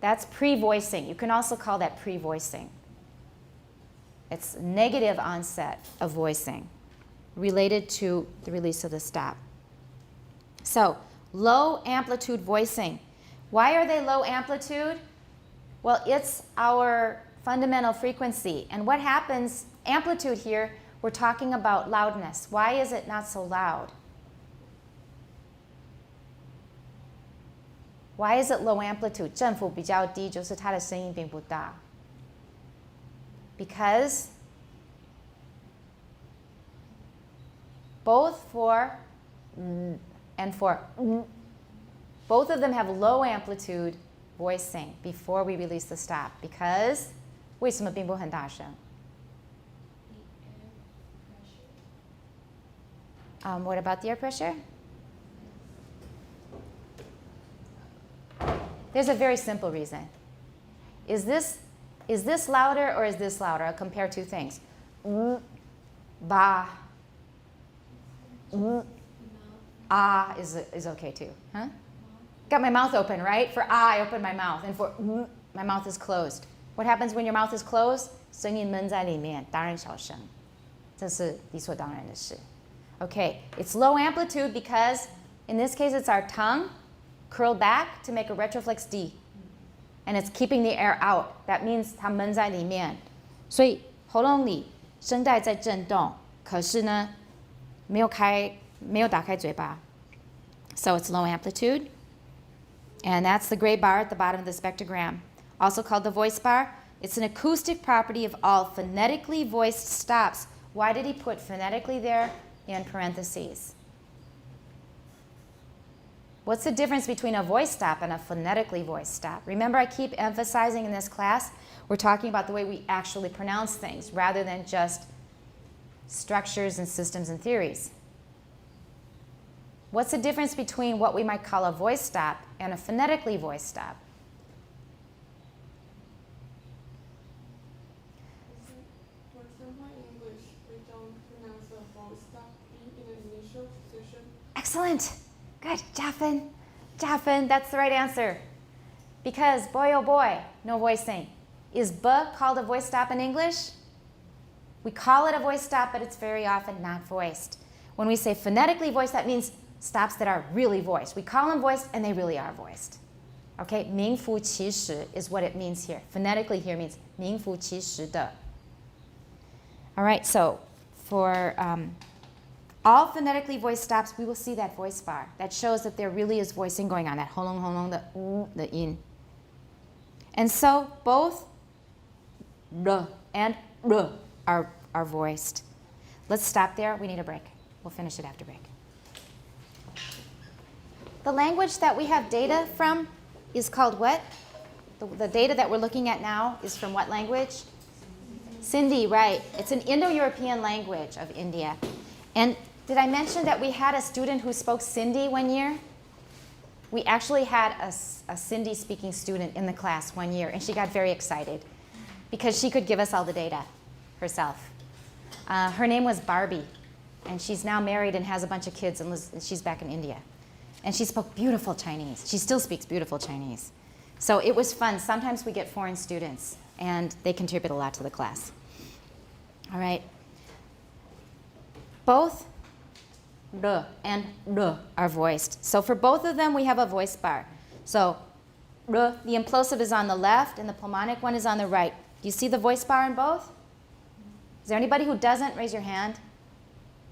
that's pre-voicing. You can also call that pre-voicing. It's negative onset of voicing related to the release of the stop. So low amplitude voicing. Why are they low amplitude? Well, it's our fundamental frequency. And what happens, amplitude here, we're talking about loudness. Why is it not so loud? Why is it low amplitude? 振幅比较低，就是它的声音并不大。Because both for and for both of them have low amplitude voicing before we release the stop. Because 为什么并不很大声？ What about the air pressure? There's a very simple reason. Is this louder or is this louder? I'll compare two things. Ba. Ah is okay too. Huh? Got my mouth open, right? For ah, I open my mouth. And for my mouth is closed. What happens when your mouth is closed? 声音闷在里面，当然小声。这是理所当然的事。Okay, it's low amplitude because in this case it's our tongue curled back to make a retroflex D. And it's keeping the air out. That means 它闷在里面。所以喉咙里声带在震动，可是呢没有打开嘴巴。So it's low amplitude. And that's the gray bar at the bottom of the spectrogram. Also called the voice bar. It's an acoustic property of all phonetically voiced stops. Why did he put phonetically there in parentheses? What's the difference between a voice stop and a phonetically voiced stop? Remember, I keep emphasizing in this class, we're talking about the way we actually pronounce things rather than just structures and systems and theories. What's the difference between what we might call a voice stop and a phonetically voiced stop? For example, in English, we don't pronounce a voice stop in an initial position. Excellent. Good. Jaffin. Jaffin, that's the right answer. Because, boy oh boy, no voicing. Is B called a voice stop in English? We call it a voice stop, but it's very often not voiced. When we say phonetically voiced, that means stops that are really voiced. We call them voiced, and they really are voiced. Okay, 名副其实 is what it means here. Phonetically here means 名副其实的. All right, so for all phonetically voiced stops, we will see that voice bar. That shows that there really is voicing going on, that holong holong, the u, the in. And so both r and r are voiced. Let's stop there. We need a break. We'll finish it after break. The language that we have data from is called what? The data that we're looking at now is from what language? Sindhi, right. It's an Indo-European language of India. And did I mention that we had a student who spoke Sindhi one year? We actually had a Sindhi-speaking student in the class one year, and she got very excited because she could give us all the data herself. Her name was Barbie, and she's now married and has a bunch of kids, and she's back in India. And she spoke beautiful Chinese. She still speaks beautiful Chinese. So it was fun. Sometimes we get foreign students, and they contribute a lot to the class. All right. Both R and R are voiced. So for both of them, we have a voice bar. So R, the implosive is on the left, and the pulmonic one is on the right. Do you see the voice bar in both? Is there anybody who doesn't? Raise your hand.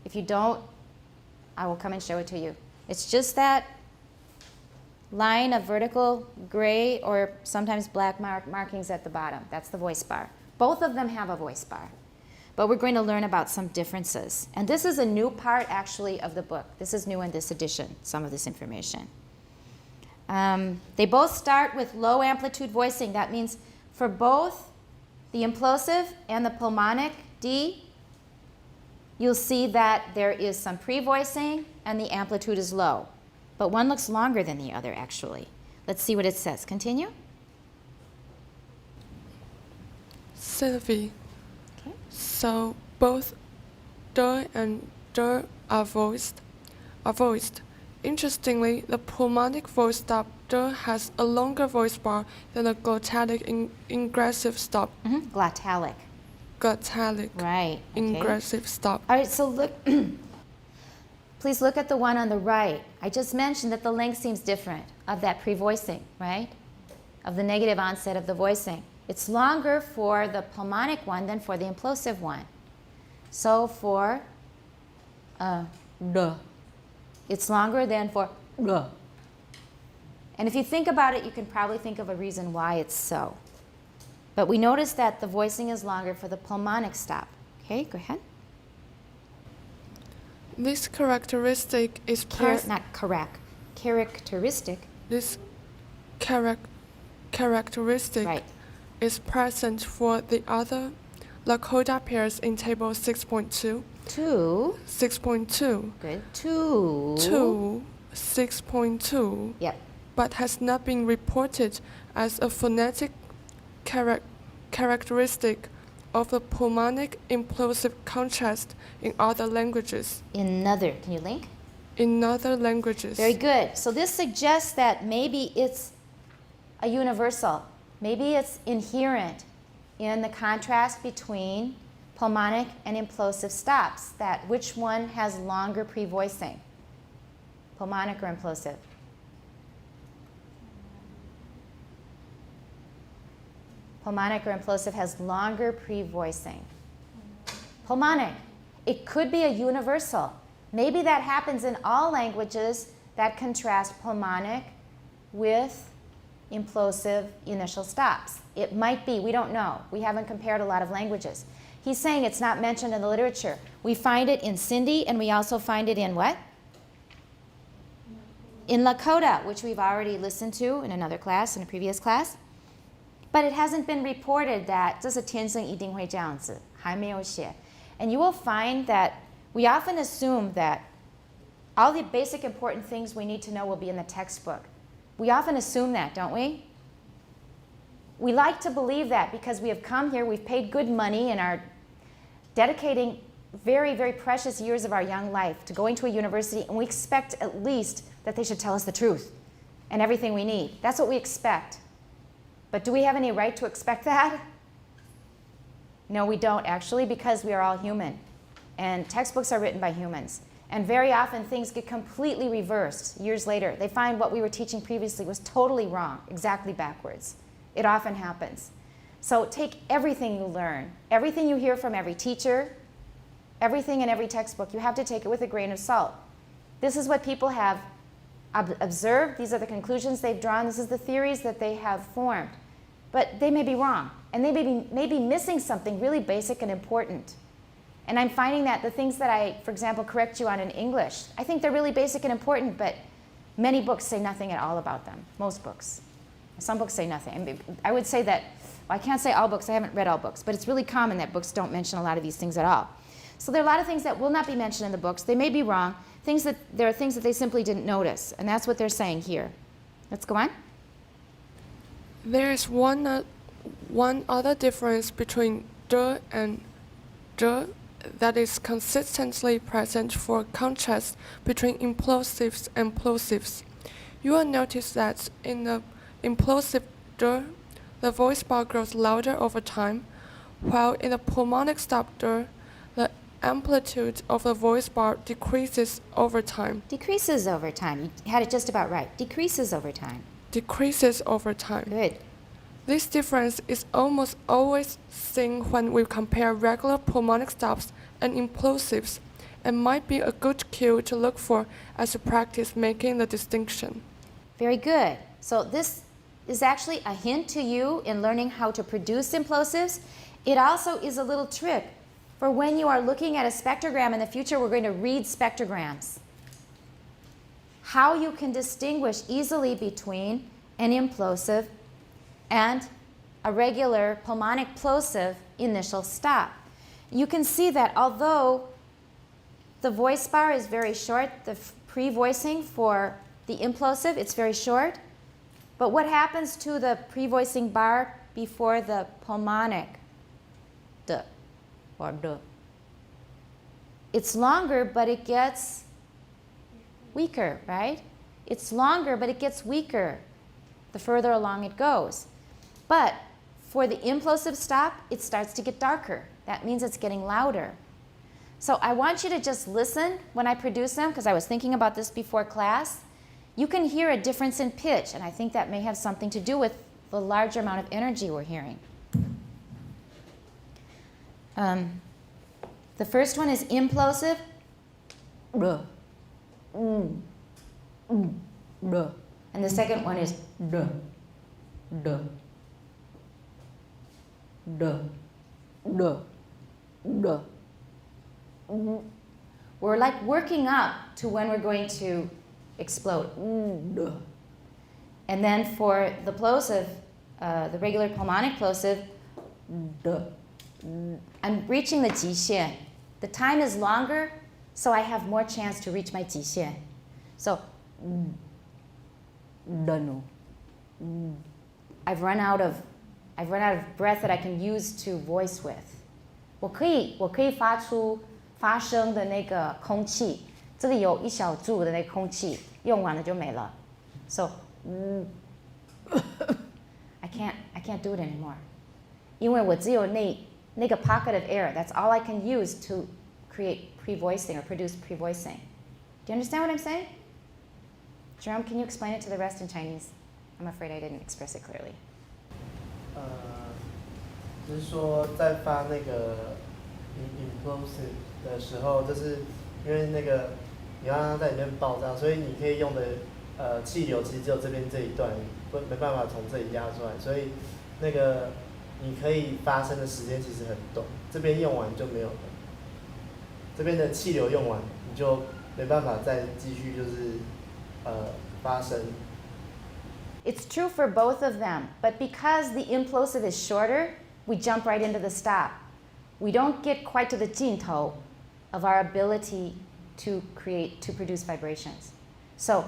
If you don't, I will come and show it to you. It's just that line of vertical gray or sometimes black markings at the bottom. That's the voice bar. Both of them have a voice bar. But we're going to learn about some differences. And this is a new part, actually, of the book. This is new in this edition, some of this information. They both start with low amplitude voicing. That means for both the implosive and the pulmonic D, you'll see that there is some pre-voicing and the amplitude is low. But one looks longer than the other, actually. Let's see what it says. Continue. Sylvie. Okay. So both D and D are voiced. Interestingly, the pulmonic voice stop D has a longer voice bar than the glottalic ingressive stop. Glottalic. Glottalic. Right. Okay. Ingressive stop. All right, so look. Please look at the one on the right. I just mentioned that the length seems different of that pre-voicing, right? Of the negative onset of the voicing. It's longer for the pulmonic one than for the implosive one. So for D, it's longer than for D. And if you think about it, you can probably think of a reason why it's so. But we notice that the voicing is longer for the pulmonic stop. Okay, go ahead. This characteristic is Not correct. Characteristic. This characteristic Right. is present for the other Lakota pairs in table 6.2. 2. 6.2. Good. 2. 6.2. Yep. But has not been reported as a phonetic characteristic of the pulmonic implosive contrast in other languages. Can you link? In other languages. Very good. So this suggests that maybe it's a universal. Maybe it's inherent in the contrast between pulmonic and implosive stops, that which one has longer pre-voicing, pulmonic or implosive? Pulmonic or implosive has longer pre-voicing. Pulmonic. It could be a universal. Maybe that happens in all languages that contrast pulmonic with implosive initial stops. It might be, we don't know. We haven't compared a lot of languages. He's saying it's not mentioned in the literature. We find it in Sindhi, and we also find it in what? In Lakota, which we've already listened to in another class, in a previous class. But it hasn't been reported that 这是天生一定会这样子，还没有写. And you will find that we often assume that all the basic important things we need to know will be in the textbook. We often assume that, don't we? We like to believe that because we have come here, we've paid good money and are dedicating very, very precious years of our young life to going to a university, and we expect at least that they should tell us the truth and everything we need. That's what we expect. But do we have any right to expect that? No, we don't actually, because we are all human. And textbooks are written by humans. And very often things get completely reversed years later. They find what we were teaching previously was totally wrong, exactly backwards. It often happens. So take everything you learn, everything you hear from every teacher, everything in every textbook, you have to take it with a grain of salt. This is what people have observed. These are the conclusions they've drawn. This is the theories that they have formed. But they may be wrong, and they may be missing something really basic and important. And I'm finding that the things that I, for example, correct you on in English, I think they're really basic and important, but many books say nothing at all about them. Most books. Some books say nothing. I would say that, well, I can't say all books, I haven't read all books, but it's really common that books don't mention a lot of these things at all. So there are a lot of things that will not be mentioned in the books. They may be wrong. There are things that they simply didn't notice, and that's what they're saying here. Let's go on. There is one other difference between the and the that is consistently present for contrast between implosives and plosives. You will notice that in the implosive the voice bar grows louder over time, while in the pulmonic stop the amplitude of the voice bar decreases over time. Decreases over time. You had it just about right. Decreases over time. Decreases over time. Good. This difference is almost always seen when we compare regular pulmonic stops and implosives, and might be a good cue to look for as you practice making the distinction. Very good. So this is actually a hint to you in learning how to produce implosives. It also is a little trick for when you are looking at a spectrogram. In the future, we're going to read spectrograms. How you can distinguish easily between an implosive and a regular pulmonic plosive initial stop. You can see that although the voice bar is very short, the pre-voicing for the implosive, it's very short. But what happens to the pre-voicing bar before the pulmonic? D or D. It's longer, but it gets weaker, right? It's longer, but it gets weaker the further along it goes. But for the implosive stop, it starts to get darker. That means it's getting louder. So I want you to just listen when I produce them, because I was thinking about this before class. You can hear a difference in pitch, and I think that may have something to do with the larger amount of energy we're hearing. The first one is implosive. And the second one is We're like working up to when we're going to explode. And then for the plosive, the regular pulmonic plosive, I'm reaching the 极限. The time is longer, so I have more chance to reach my 极限. So, I've run out of breath that I can use to voice with. 我可以发声的那个空气，这里有一小柱的那个空气，用完了就没了。So, I can't do it anymore. 因为我只有那个 pocket of air. That's all I can use to create pre-voicing or produce pre-voicing. Do you understand what I'm saying? Jerome, can you explain it to the rest in Chinese? I'm afraid I didn't express it clearly. 就是说在发那个 implosive 的时候，就是因为那个你要让它在里面爆炸，所以你可以用的气流其实只有这边这一段，没办法从这里压出来，所以那个你可以发声的时间其实很短，这边用完就没有了，这边的气流用完你就没办法再继续就是发声。It's true for both of them, but because the implosive is shorter, we jump right into the stop. We don't get quite to the 尽头 of our ability to produce vibrations. So,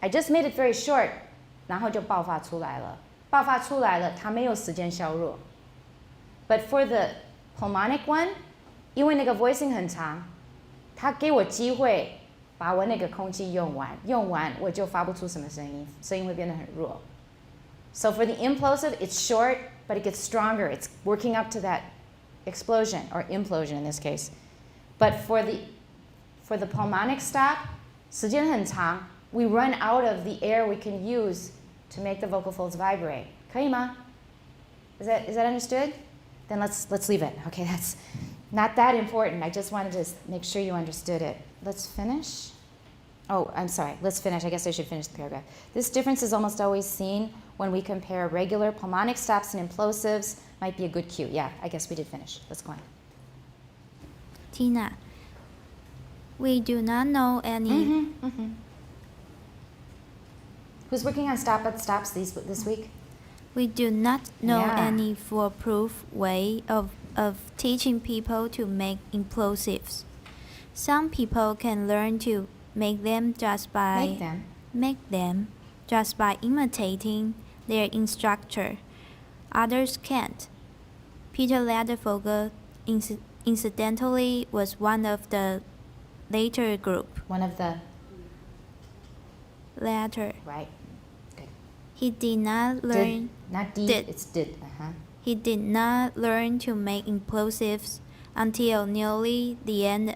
I just made it very short, 然后就爆发出来了。爆发出来了，它没有时间削弱。But for the pulmonic one, 因为那个 voicing 很长，他给我机会把我那个空气用完，用完我就发不出什么声音，声音会变得很弱。So for the implosive, it's short, but it gets stronger. It's working up to that explosion, or implosion in this case. But for the pulmonic stop, 时间很长, we run out of the air we can use to make the vocal folds vibrate. 可以吗? Is that understood? Then let's leave it. Okay, that's not that important. I just wanted to make sure you understood it. Let's finish. Oh, I'm sorry. Let's finish. I guess I should finish the paragraph. This difference is almost always seen when we compare regular pulmonic stops and implosives. Might be a good cue. Yeah, I guess we did finish. Let's go on. Tina, we do not know any. Who's working on stops this week? We do not know Yeah. any foolproof way of teaching people to make implosives. Some people can learn to make them just by imitating their instructor. Others can't. Peter Ladefogel incidentally was one of the later group. One of the Later. right. Good. He did not learn. Not did. Did. It's did. He did not learn to make implosives until nearly the end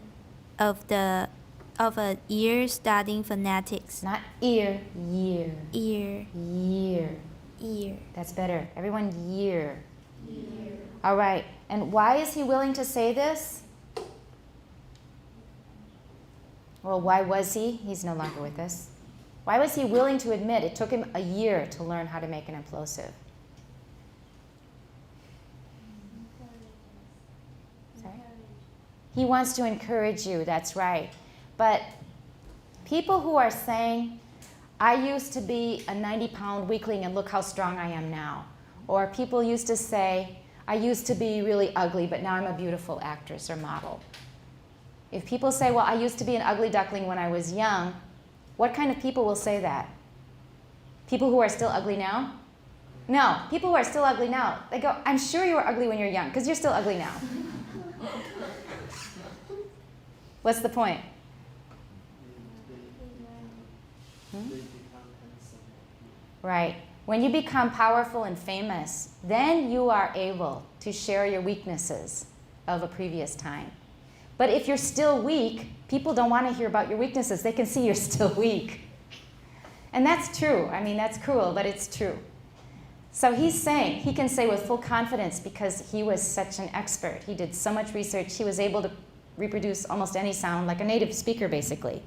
of a year studying phonetics. Not ear. Year. Ear. Year. Ear. That's better. Everyone, year. All right. And why is he willing to say this? Well, why was he? He's no longer with us. Why was he willing to admit it took him a year to learn how to make an implosive? Sorry? He wants to encourage you, that's right. But people who are saying, I used to be a 90-pound weakling and look how strong I am now. Or people used to say, I used to be really ugly, but now I'm a beautiful actress or model. If people say, well, I used to be an ugly duckling when I was young, what kind of people will say that? People who are still ugly now? No, people who are still ugly now, they go, I'm sure you were ugly when you're young, because you're still ugly now. What's the point? Right. When you become powerful and famous, then you are able to share your weaknesses of a previous time. But if you're still weak, people don't want to hear about your weaknesses. They can see you're still weak. And that's true. I mean, that's cruel, but it's true. So he's saying, he can say with full confidence because he was such an expert. He did so much research. He was able to reproduce almost any sound like a native speaker, basically.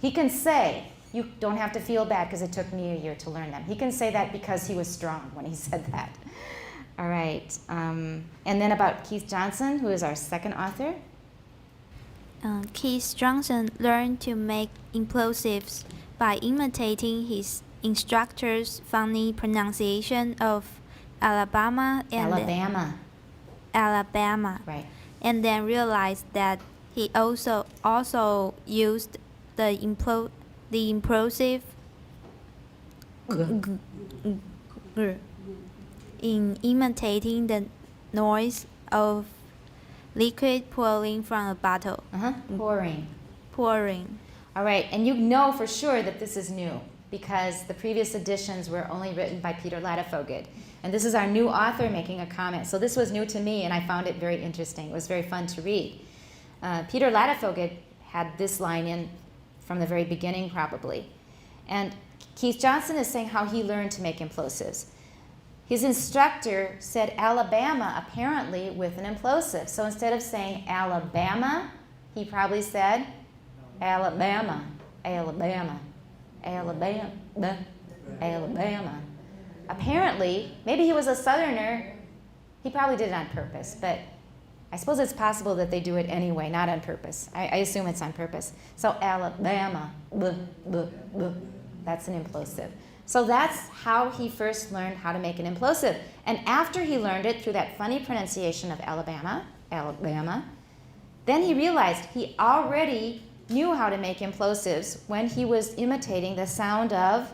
He can say, you don't have to feel bad because it took me a year to learn them. He can say that because he was strong when he said that. All right. And then about Keith Johnson, who is our second author. Keith Johnson learned to make implosives by imitating his instructor's funny pronunciation of Alabama and Alabama, Right. and then realized that he also used the implosive in imitating the noise of liquid pouring from a bottle. Pouring. All right, and you know for sure that this is new because the previous editions were only written by Peter Ladefogel. And this is our new author making a comment. So this was new to me, and I found it very interesting. It was very fun to read. Peter Ladefogel had this line in from the very beginning, probably. And Keith Johnson is saying how he learned to make implosives. His instructor said Alabama, apparently, with an implosive. So instead of saying Alabama, he probably said Alabama, Alabama, Alabama, Alabama. Apparently, maybe he was a Southerner. He probably did it on purpose, but I suppose it's possible that they do it anyway, not on purpose. I assume it's on purpose. So Alabama, that's an implosive. So that's how he first learned how to make an implosive. And after he learned it through that funny pronunciation of Alabama, Alabama, then he realized he already knew how to make implosives when he was imitating the sound of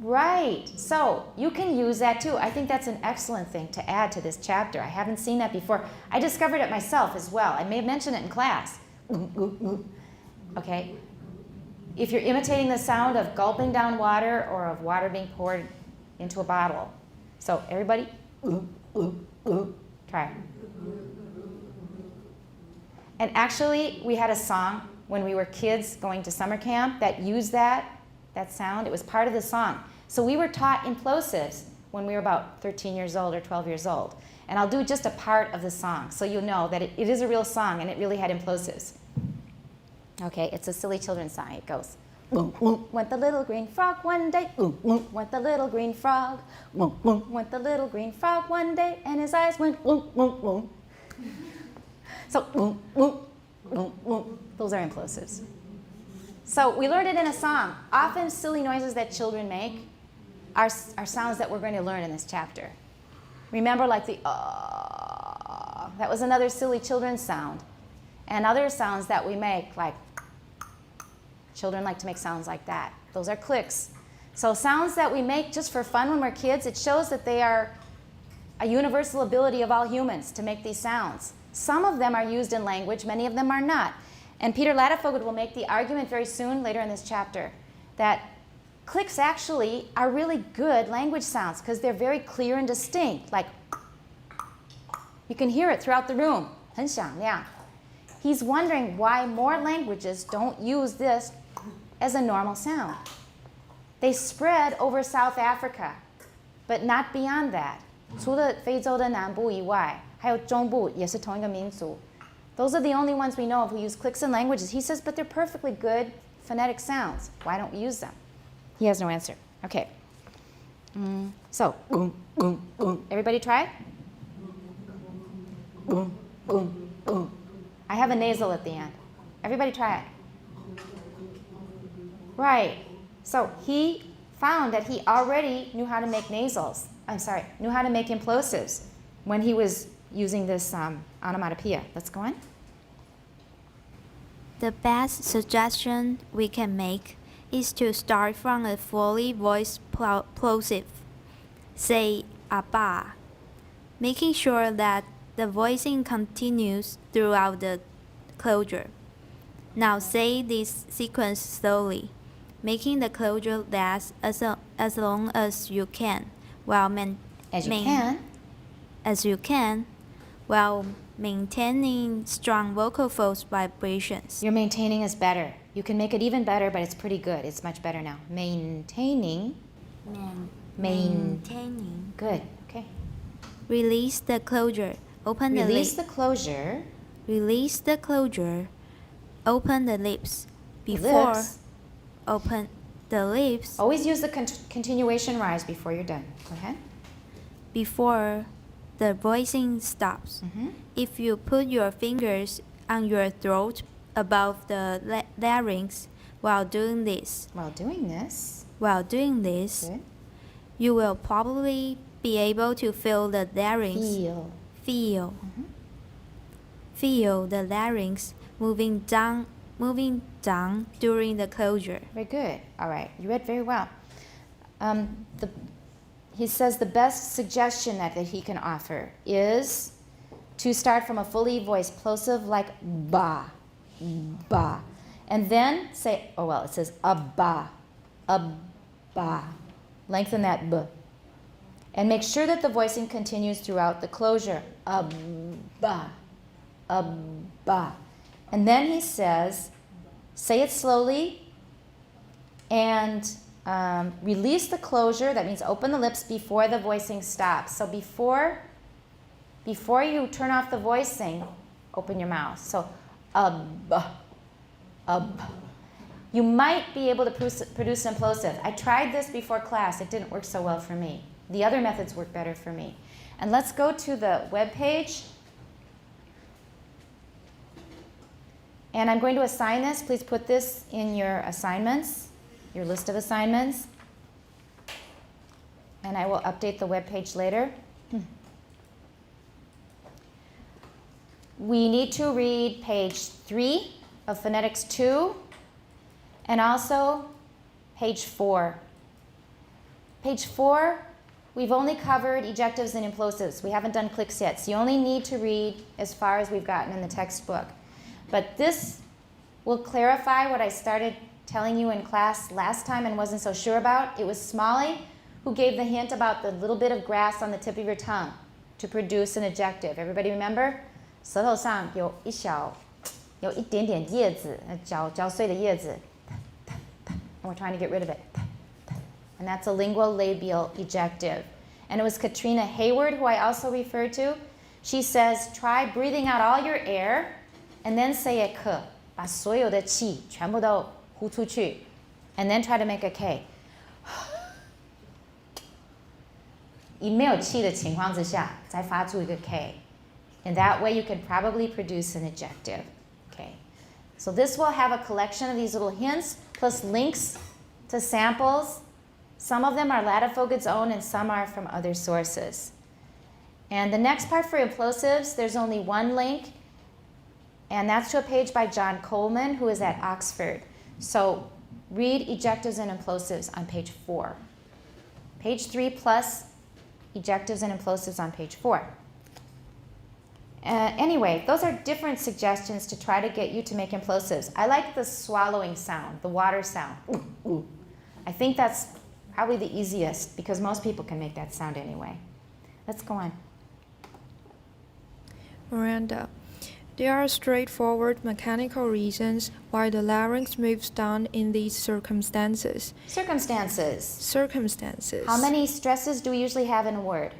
Right. So you can use that too. I think that's an excellent thing to add to this chapter. I haven't seen that before. I discovered it myself as well. I may have mentioned it in class. Okay. If you're imitating the sound of gulping down water or of water being poured into a bottle. So everybody, try. And actually, we had a song when we were kids going to summer camp that used that sound. It was part of the song. So we were taught implosives when we were about 13 years old or 12 years old. And I'll do just a part of the song so you'll know that it is a real song and it really had implosives. Okay, it's a silly children's song. It goes, went the little green frog one day, went the little green frog, went the little green frog one day, and his eyes went, So, those are implosives. So we learned it in a song. Often silly noises that children make are sounds that we're going to learn in this chapter. Remember, like the that was another silly children's sound. And other sounds that we make, like children like to make sounds like that. Those are clicks. So sounds that we make just for fun when we're kids, it shows that they are a universal ability of all humans to make these sounds. Some of them are used in language, many of them are not. And Peter Ladefoged will make the argument very soon, later in this chapter, that clicks actually are really good language sounds because they're very clear and distinct. Like, you can hear it throughout the room. 很响亮. He's wondering why more languages don't use this as a normal sound. They spread over South Africa, but not beyond that. 除了非洲的南部以外，还有中部也是同一个民族。Those are the only ones we know of who use clicks in languages. He says, but they're perfectly good phonetic sounds. Why don't we use them? He has no answer. Okay. So, everybody try? I have a nasal at the end. Everybody try it. Right. So he found that he already knew how to make nasals. Knew how to make implosives when he was using this onomatopoeia. Let's go on. The best suggestion we can make is to start from a fully voiced plosive, say Abba, making sure that the voicing continues throughout the closure. Now say this sequence slowly, making the closure last as long as you can, while while maintaining strong vocal folds vibrations. Your maintaining is better. You can make it even better, but it's pretty good. It's much better now. Maintaining. Maintaining. Good. Okay. Release the closure. Open the lips. Release the closure. Release the closure. Open the lips. Before Lips. open the lips. Always use the continuation rise before you're done. Go ahead. Before the voicing stops. If you put your fingers on your throat above the larynx while doing this, Good. you will probably be able to feel the larynx. Feel the larynx moving down during the closure. Very good. All right. You read very well. He says the best suggestion that he can offer is to start from a fully voiced plosive like ba, ba. And then say, it says abba, abba. Lengthen that b. And make sure that the voicing continues throughout the closure. Abba, abba. And then he says, say it slowly and release the closure. That means open the lips before the voicing stops. So before you turn off the voicing, open your mouth. So, You might be able to produce an implosive. I tried this before class. It didn't work so well for me. The other methods work better for me. And let's go to the web page. And I'm going to assign this. Please put this in your assignments, your list of assignments. And I will update the web page later. We need to read page 3 of Phonetics 2 and also page 4. Page 4, we've only covered ejectives and implosives. We haven't done clicks yet, so you only need to read as far as we've gotten in the textbook. But this will clarify what I started telling you in class last time and wasn't so sure about. It was Smalley who gave the hint about the little bit of grass on the tip of your tongue to produce an adjective. Everybody remember? 舌头上有一点点叶子，嚼碎的叶子。And we're trying to get rid of it. And that's a linguolabial ejective. And it was Katrina Hayward, who I also referred to. She says, try breathing out all your air and then say a k. 把所有的气全部都呼出去 and then try to make a k. 以没有气的情况之下再发出一个 k. And that way you can probably produce an adjective. Okay. So this will have a collection of these little hints plus links to samples. Some of them are Lattifogad's own and some are from other sources. And the next part for implosives, there's only one link, and that's to a page by John Coleman, who is at Oxford. So read ejectives and implosives on page 4. Page 3 plus ejectives and implosives on page 4. Anyway, those are different suggestions to try to get you to make implosives. I like the swallowing sound, the water sound. Ooh, ooh. I think that's probably the easiest because most people can make that sound anyway. Let's go on. Miranda, there are straightforward mechanical reasons why the larynx moves down in these circumstances. Circumstances. How many stresses do we usually have in a word?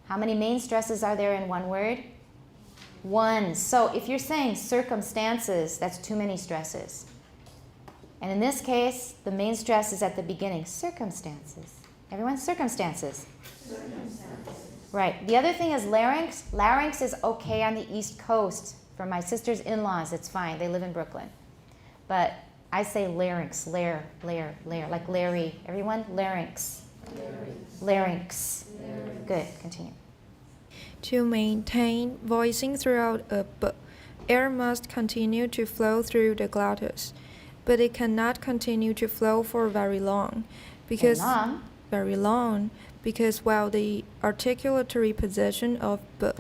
How many main stresses are there in one word? One. So if you're saying circumstances, that's too many stresses. And in this case, the main stress is at the beginning. Circumstances. Everyone, circumstances. Right. The other thing is larynx. Larynx is okay on the East Coast. For my sister's in-laws, it's fine. They live in Brooklyn. But I say larynx, like Larry. Everyone, larynx. Larynx. Good. Continue. To maintain voicing throughout a b, air must continue to flow through the glottis, but it cannot continue to flow for very long, because while the articulatory position of b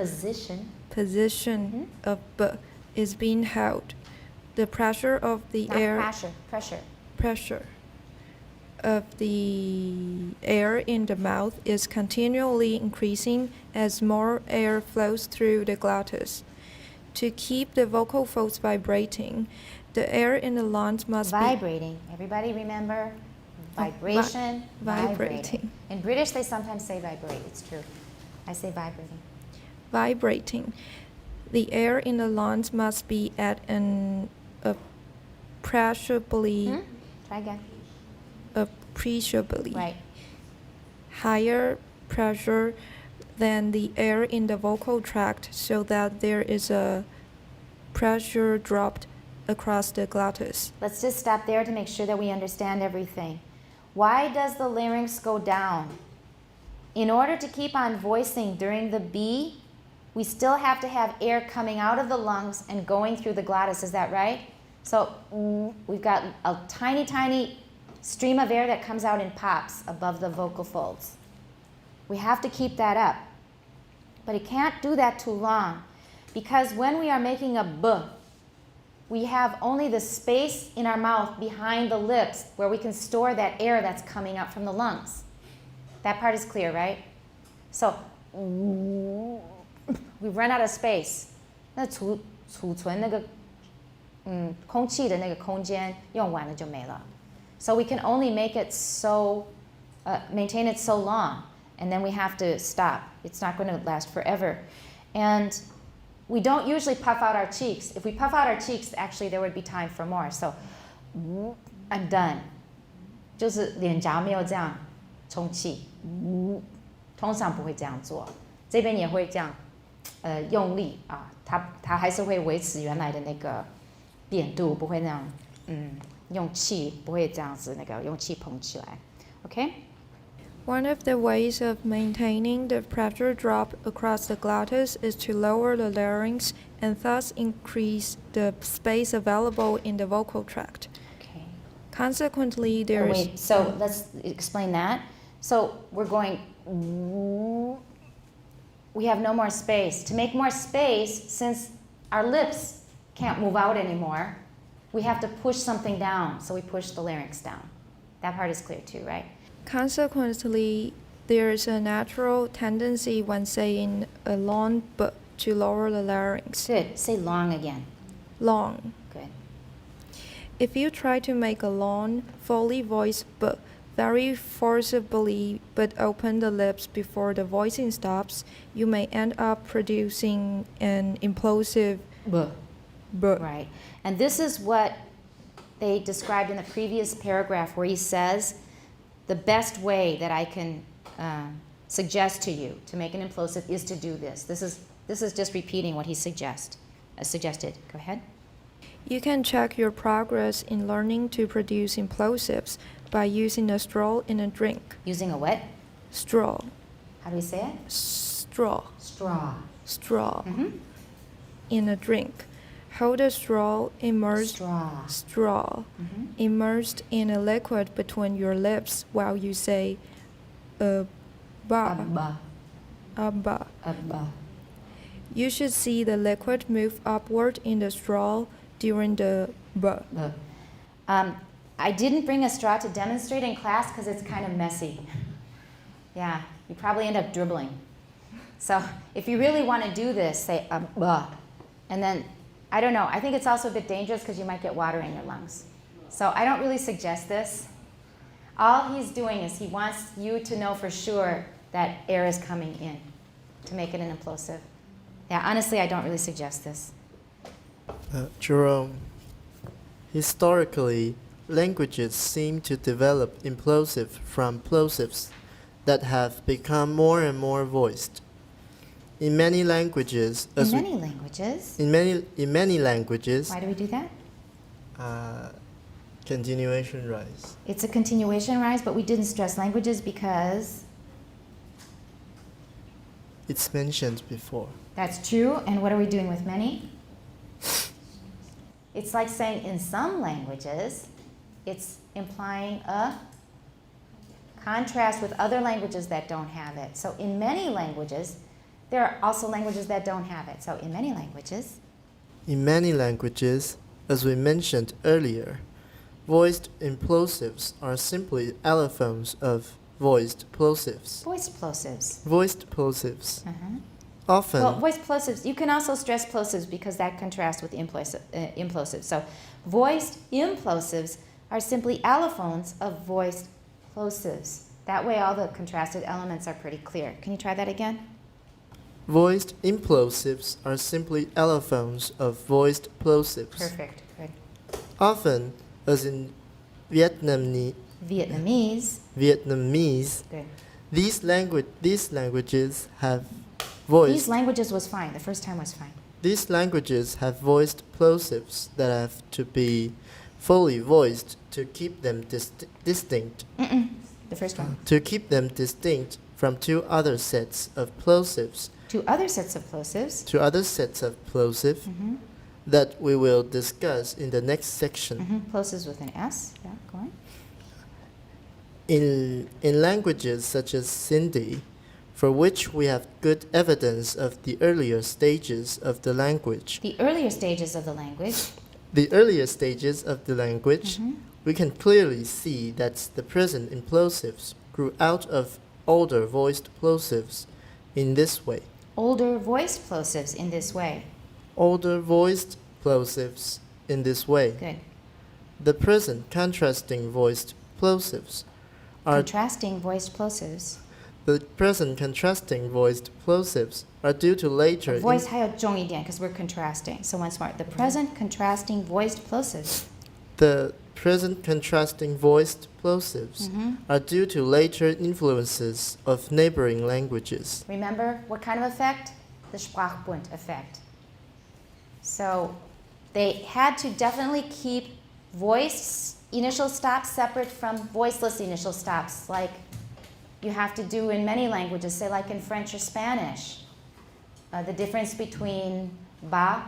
of b is being held, the pressure of the pressure of the air in the mouth is continually increasing as more air flows through the glottis. To keep the vocal folds vibrating, the air in the lungs must vibrating. Everybody remember? Vibration, vibrating. In British, they sometimes say vibrate. It's true. I say vibrating. Vibrating. The air in the lungs must be at an appreciably Try again. Right. Higher pressure than the air in the vocal tract, so that there is a pressure dropped across the glottis. Let's just stop there to make sure that we understand everything. Why does the larynx go down? In order to keep on voicing during the B, we still have to have air coming out of the lungs and going through the glottis. Is that right? So we've got a tiny, tiny stream of air that comes out in pops above the vocal folds. We have to keep that up. But it can't do that too long, because when we are making a B, we have only the space in our mouth behind the lips where we can store that air that's coming up from the lungs. That part is clear, right? So we've run out of space. 那储存那个空气的那个空间用完了就没了。So we can only make it so, maintain it so long, and then we have to stop. It's not going to last forever. And we don't usually puff out our cheeks. If we puff out our cheeks, actually there would be time for more. So I'm done. 就是脸颊没有这样充气，通常不会这样做。这边也会这样，用力啊，它还是会维持原来的那个扁度，不会那样，用气不会这样子那个用气捧起来 ，OK？ One of the ways of maintaining the pressure drop across the glottis is to lower the larynx and thus increase the space available in the vocal tract. Okay. Consequently, there is... Wait, so let's explain that. So we're going, we have no more space. To make more space, since our lips can't move out anymore, we have to push something down. So we push the larynx down. That part is clear too, right? Consequently, there is a natural tendency when saying a long b to lower the larynx. Good. Say long again. Long. Good. If you try to make a long, fully voiced b very forcibly but open the lips before the voicing stops, you may end up producing an implosive B. b. Right. And this is what they described in the previous paragraph where he says, the best way that I can suggest to you to make an implosive is to do this. This is just repeating what he suggested. Go ahead. You can check your progress in learning to produce implosives by using a straw in a drink. Using a what? Straw. How do we say it? Straw. Straw. Straw. Mm-hmm. In a drink. Hold a straw immersed Straw. Mm-hmm. immersed in a liquid between your lips while you say ba. Abba. Abba. Abba. You should see the liquid move upward in the straw during the ba. I didn't bring a straw to demonstrate in class because it's kind of messy. Yeah, you probably end up dribbling. So if you really want to do this, say abba. And then, I don't know, I think it's also a bit dangerous because you might get water in your lungs. So I don't really suggest this. All he's doing is he wants you to know for sure that air is coming in to make it an implosive. Yeah, honestly, I don't really suggest this. Jerome, historically, languages seem to develop implosive from plosives that have become more and more voiced. In many languages, In many languages. in many languages, Why do we do that? continuation rise. It's a continuation rise, but we didn't stress languages because It's mentioned before. that's true. And what are we doing with many? It's like saying in some languages, it's implying a contrast with other languages that don't have it. So in many languages, there are also languages that don't have it. So in many languages, In many languages, as we mentioned earlier, voiced implosives are simply allophones of voiced plosives. voiced plosives. Voiced plosives. Uh-huh. Often, Well, voiced plosives, you can also stress plosives because that contrasts with implosives. So voiced implosives are simply allophones of voiced plosives. That way all the contrasted elements are pretty clear. Can you try that again? voiced implosives are simply allophones of voiced plosives. Perfect. Good. Often, as in Vietnamese, Good. these languages have These voiced languages was fine. The first time was fine. These languages have voiced plosives that have to be fully voiced to keep them distinct. The first one. To keep them distinct from two other sets of plosives. Two other sets of plosives. Two other sets of plosive that we will discuss in the next section. Plosives with an S. Yeah, go on. In languages such as Sindhi, for which we have good evidence of the earlier stages of the language. The earlier stages of the language. We can clearly see that the present implosives grew out of older voiced plosives in this way. Older voiced plosives in this way. Older voiced plosives in this way. Good. The present contrasting voiced plosives are Contrasting voiced plosives. the present contrasting voiced plosives are due to later Voice 还有重一点 because we're contrasting. So once more, the present contrasting voiced plosives. the present contrasting voiced plosives are due to later influences of neighboring languages. Remember what kind of effect? The Sprachbund effect. So they had to definitely keep voice initial stops separate from voiceless initial stops, like you have to do in many languages, say like in French or Spanish. The difference between ba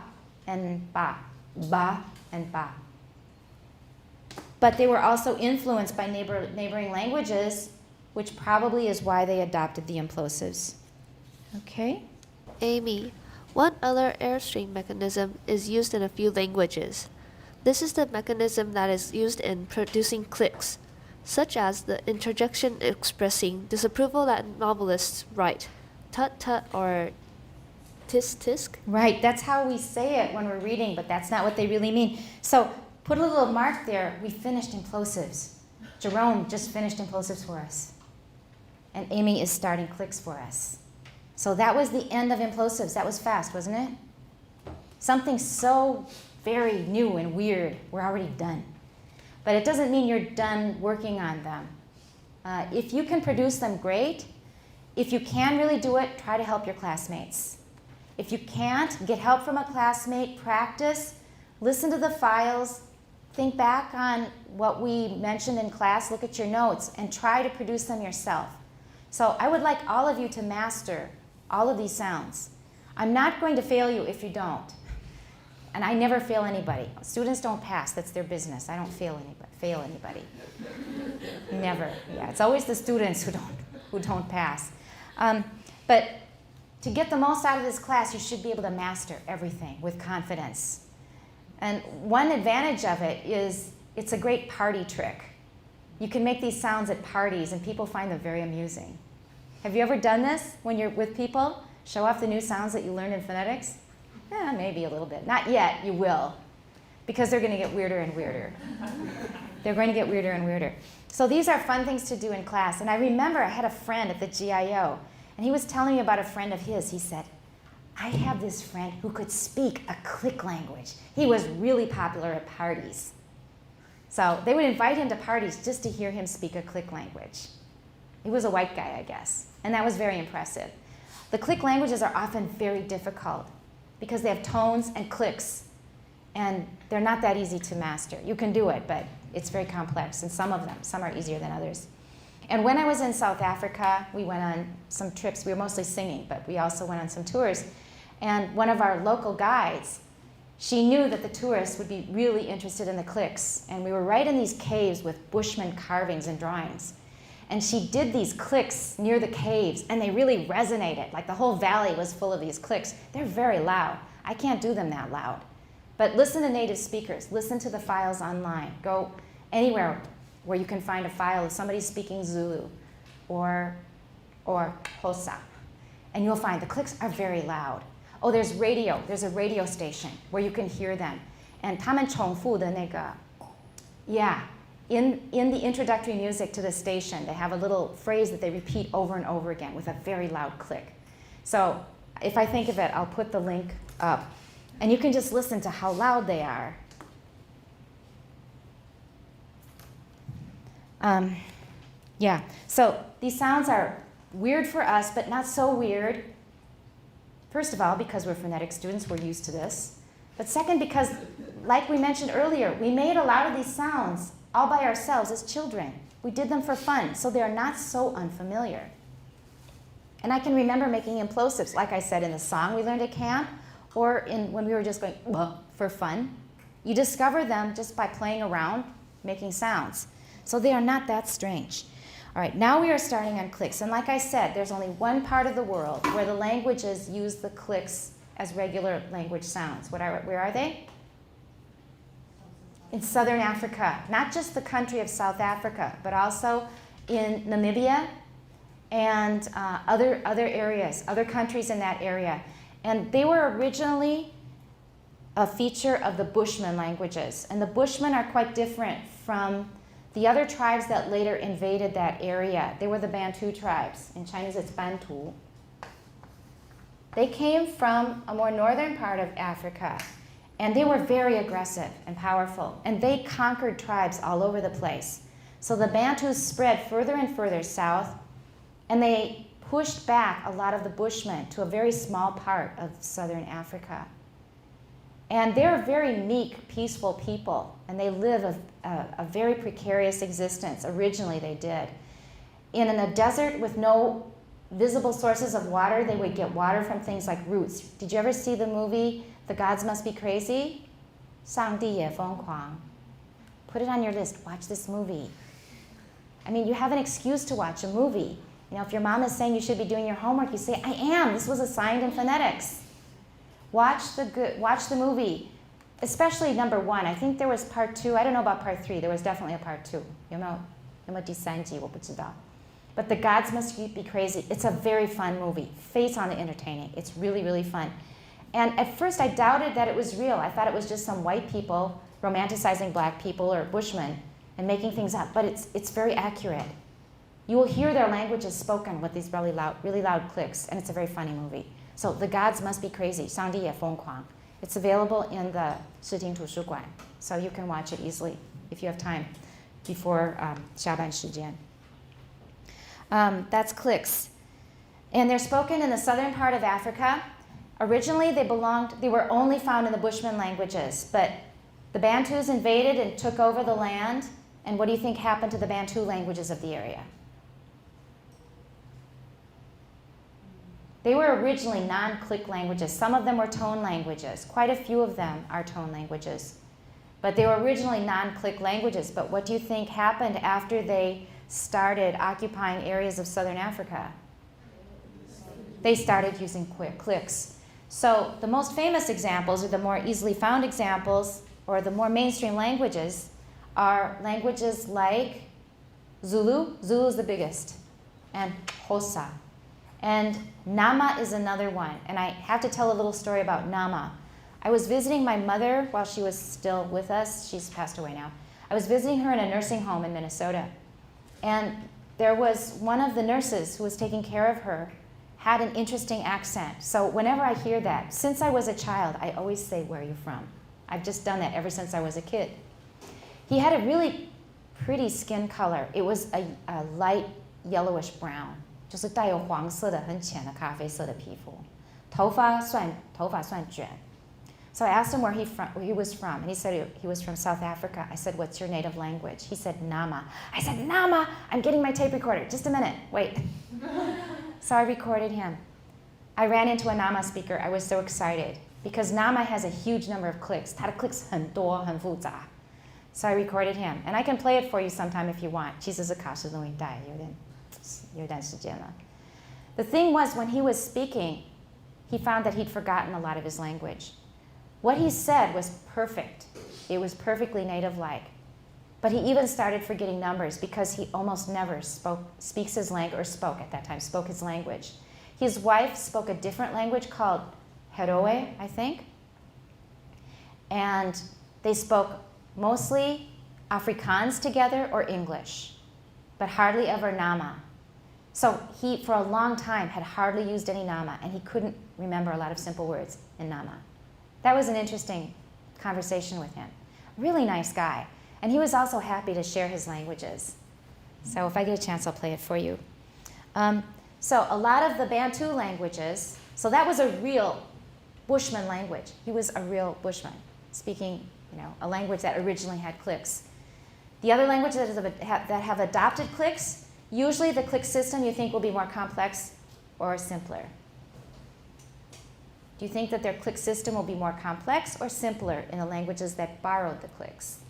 and ba. Ba and ba. But they were also influenced by neighboring languages which probably is why they adopted the implosives. Okay? Amy, one other airstream mechanism is used in a few languages. This is the mechanism that is used in producing clicks, such as the interjection expressing disapproval that novelists write, tut tut or tisk tisk. Right, that's how we say it when we're reading, but that's not what they really mean. So put a little mark there. We finished implosives. Jerome just finished implosives for us. And Amy is starting clicks for us. So that was the end of implosives. That was fast, wasn't it? Something so very new and weird. We're already done. But it doesn't mean you're done working on them. If you can produce them, great. If you can really do it, try to help your classmates. If you can't, get help from a classmate, practice, listen to the files, think back on what we mentioned in class, look at your notes, and try to produce them yourself. So I would like all of you to master all of these sounds. I'm not going to fail you if you don't. And I never fail anybody. Students don't pass, that's their business. I don't fail anybody. Never. Yeah, it's always the students who don't pass. But to get the most out of this class, you should be able to master everything with confidence. And one advantage of it is it's a great party trick. You can make these sounds at parties and people find them very amusing. Have you ever done this when you're with people? Show off the new sounds that you learned in phonetics? Maybe a little bit. Not yet, you will. Because they're going to get weirder and weirder. They're going to get weirder and weirder. So these are fun things to do in class. And I remember I had a friend at the GIO, and he was telling me about a friend of his. He said, I have this friend who could speak a click language. He was really popular at parties. So they would invite him to parties just to hear him speak a click language. He was a white guy, I guess, and that was very impressive. The click languages are often very difficult because they have tones and clicks, and they're not that easy to master. You can do it, but it's very complex, and some are easier than others. And when I was in South Africa, we went on some trips. We were mostly singing, but we also went on some tours. And one of our local guides, she knew that the tourists would be really interested in the clicks. And we were right in these caves with Bushman carvings and drawings. And she did these clicks near the caves, and they really resonated. Like the whole valley was full of these clicks. They're very loud. I can't do them that loud. But listen to native speakers. Listen to the files online. Go anywhere where you can find a file of somebody speaking Zulu or Xhosa. And you'll find the clicks are very loud. Oh, there's radio. There's a radio station where you can hear them. And 他们重复的那个, yeah, in the introductory music to the station, they have a little phrase that they repeat over and over again with a very loud click. So if I think of it, I'll put the link up. And you can just listen to how loud they are. Yeah, so these sounds are weird for us, but not so weird. First of all, because we're phonetic students, we're used to this. But second, because, like we mentioned earlier, we made a lot of these sounds all by ourselves as children. We did them for fun, so they're not so unfamiliar. And I can remember making implosives, like I said, in the song we learned at camp, or when we were just going, for fun. You discover them just by playing around, making sounds. So they are not that strange. All right, now we are starting on clicks. And like I said, there's only one part of the world where the languages use the clicks as regular language sounds. Where are they? In Southern Africa. Not just the country of South Africa, but also in Namibia and other areas, other countries in that area. And they were originally a feature of the Bushman languages. And the Bushmen are quite different from the other tribes that later invaded that area. They were the Bantu tribes. In Chinese, it's Bantu. They came from a more northern part of Africa, and they were very aggressive and powerful, and they conquered tribes all over the place. So the Bantus spread further and further south, and they pushed back a lot of the Bushmen to a very small part of southern Africa. And they're very meek, peaceful people, and they live a very precarious existence. Originally, they did. In a desert with no visible sources of water, they would get water from things like roots. Did you ever see the movie The Gods Must Be Crazy? 上帝也疯狂. Put it on your list. Watch this movie. I mean, you have an excuse to watch a movie. You know, if your mom is saying you should be doing your homework, you say, I am. This was assigned in phonetics. Watch the movie, especially number 1. I think there was part 2. I don't know about part 3. There was definitely a part 2. 有没有第三集？我不知道。But The Gods Must Be Crazy. It's a very fun movie. 非常的 entertaining. It's really, really fun. And at first I doubted that it was real. I thought it was just some white people romanticizing black people or Bushmen and making things up. But it's very accurate. You will hear their languages spoken with these really loud clicks. And it's a very funny movie. So The Gods Must Be Crazy. 上帝也疯狂. It's available in the 视听图书馆. So you can watch it easily if you have time before 下班时间. That's clicks. And they're spoken in the southern part of Africa. Originally, they were only found in the Bushman languages, but the Bantus invaded and took over the land. And what do you think happened to the Bantu languages of the area? They were originally non-click languages. Some of them were tone languages. Quite a few of them are tone languages. But they were originally non-click languages. But what do you think happened after they started occupying areas of southern Africa? They started using clicks. So the most famous examples, or the more easily found examples, or the more mainstream languages, are languages like Zulu. Zulu is the biggest. And Xhosa. And Nama is another one. And I have to tell a little story about Nama. I was visiting my mother while she was still with us. She's passed away now. I was visiting her in a nursing home in Minnesota. And there was one of the nurses who was taking care of her had an interesting accent. So whenever I hear that, since I was a child, I always say, where are you from? I've just done that ever since I was a kid. He had a really pretty skin color. It was a light yellowish brown. 就是带有黄色的很浅的咖啡色的皮肤。头发算卷。So I asked him where he was from, and he said he was from South Africa. I said, what's your native language? He said, Nama. I said, Nama, I'm getting my tape recorder. Just a minute, wait. So I recorded him. I ran into a Nama speaker. I was so excited because Nama has a huge number of clicks. 它的 clicks 很多很复杂. So I recorded him, and I can play it for you sometime if you want. 其实是卡式录音带，有点时间了. The thing was, when he was speaking, he found that he'd forgotten a lot of his language. What he said was perfect. It was perfectly native-like. But he even started forgetting numbers because he almost never spoke his language. His wife spoke a different language called Heroe, I think. And they spoke mostly Afrikaans together or English, but hardly ever Nama. So he, for a long time, had hardly used any Nama, and he couldn't remember a lot of simple words in Nama. That was an interesting conversation with him. Really nice guy. And he was also happy to share his languages. So if I get a chance, I'll play it for you. So a lot of the Bantu languages, so that was a real Bushman language. He was a real Bushman, speaking a language that originally had clicks. The other languages that have adopted clicks, usually the click system you think will be more complex or simpler. Do you think that their click system will be more complex or simpler in the languages that borrowed the clicks?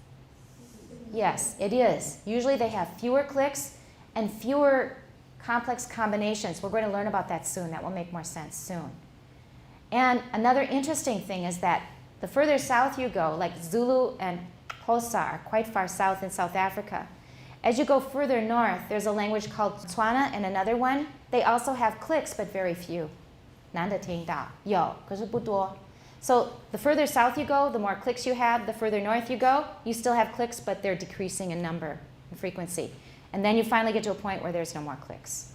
Yes, it is. Usually they have fewer clicks and fewer complex combinations. We're going to learn about that soon. That will make more sense soon. And another interesting thing is that the further south you go, like Zulu and Xhosa are quite far south in South Africa. As you go further north, there's a language called Tswana and another one. They also have clicks, but very few. 难得听到，有，可是不多。So the further south you go, the more clicks you have. The further north you go, you still have clicks, but they're decreasing in number and frequency. And then you finally get to a point where there's no more clicks.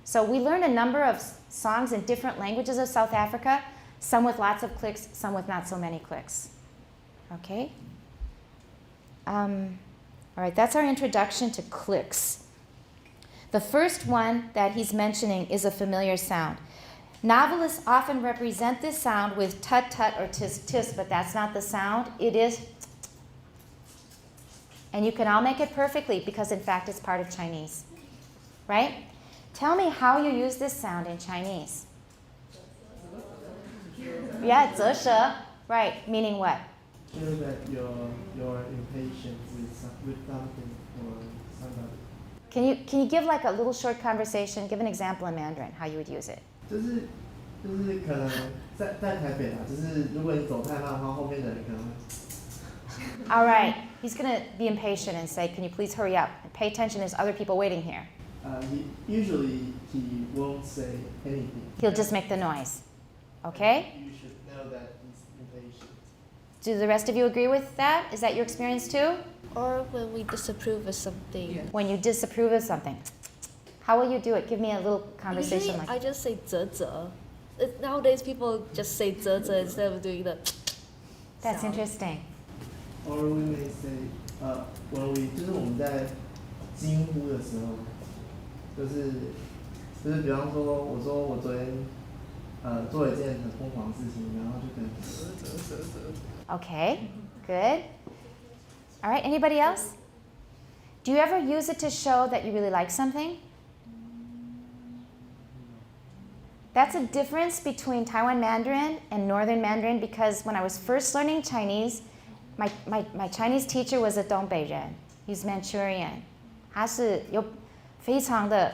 So we learned a number of songs in different languages of South Africa, some with lots of clicks, some with not so many clicks. Okay? All right, that's our introduction to clicks. The first one that he's mentioning is a familiar sound. Novelists often represent this sound with tut-tut or tis-tis, but that's not the sound. It is, and you can all make it perfectly because, in fact, it's part of Chinese. Right? Tell me how you use this sound in Chinese. Yeah, 折舌. Right, meaning what? Feel that you're impatient with something or somebody. Can you give like a little short conversation? Give an example in Mandarin how you would use it. 就是可能在台北啦，就是如果你走太慢的话，后面的人可能会 All right. He's going to be impatient and say, can you please hurry up? And pay attention, there's other people waiting here. Usually he won't say anything. He'll just make the noise. Okay? You should know that he's impatient. Do the rest of you agree with that? Is that your experience too? Or when we disapprove of something. Yeah. When you disapprove of something. How will you do it? Give me a little conversation Usually like I just say 啧. Nowadays people just say 啧 instead of doing the That's sound. interesting. Or we may say, when we 就是我们在惊呼的时候，就是比方说，我说我昨天做了一件很疯狂的事情，然后就可能Okay, good. All right, anybody else? Do you ever use it to show that you really like something? That's a difference between Taiwan Mandarin and Northern Mandarin because when I was first learning Chinese, my Chinese teacher was a Dongbei人, he's Manchurian. 他是有非常的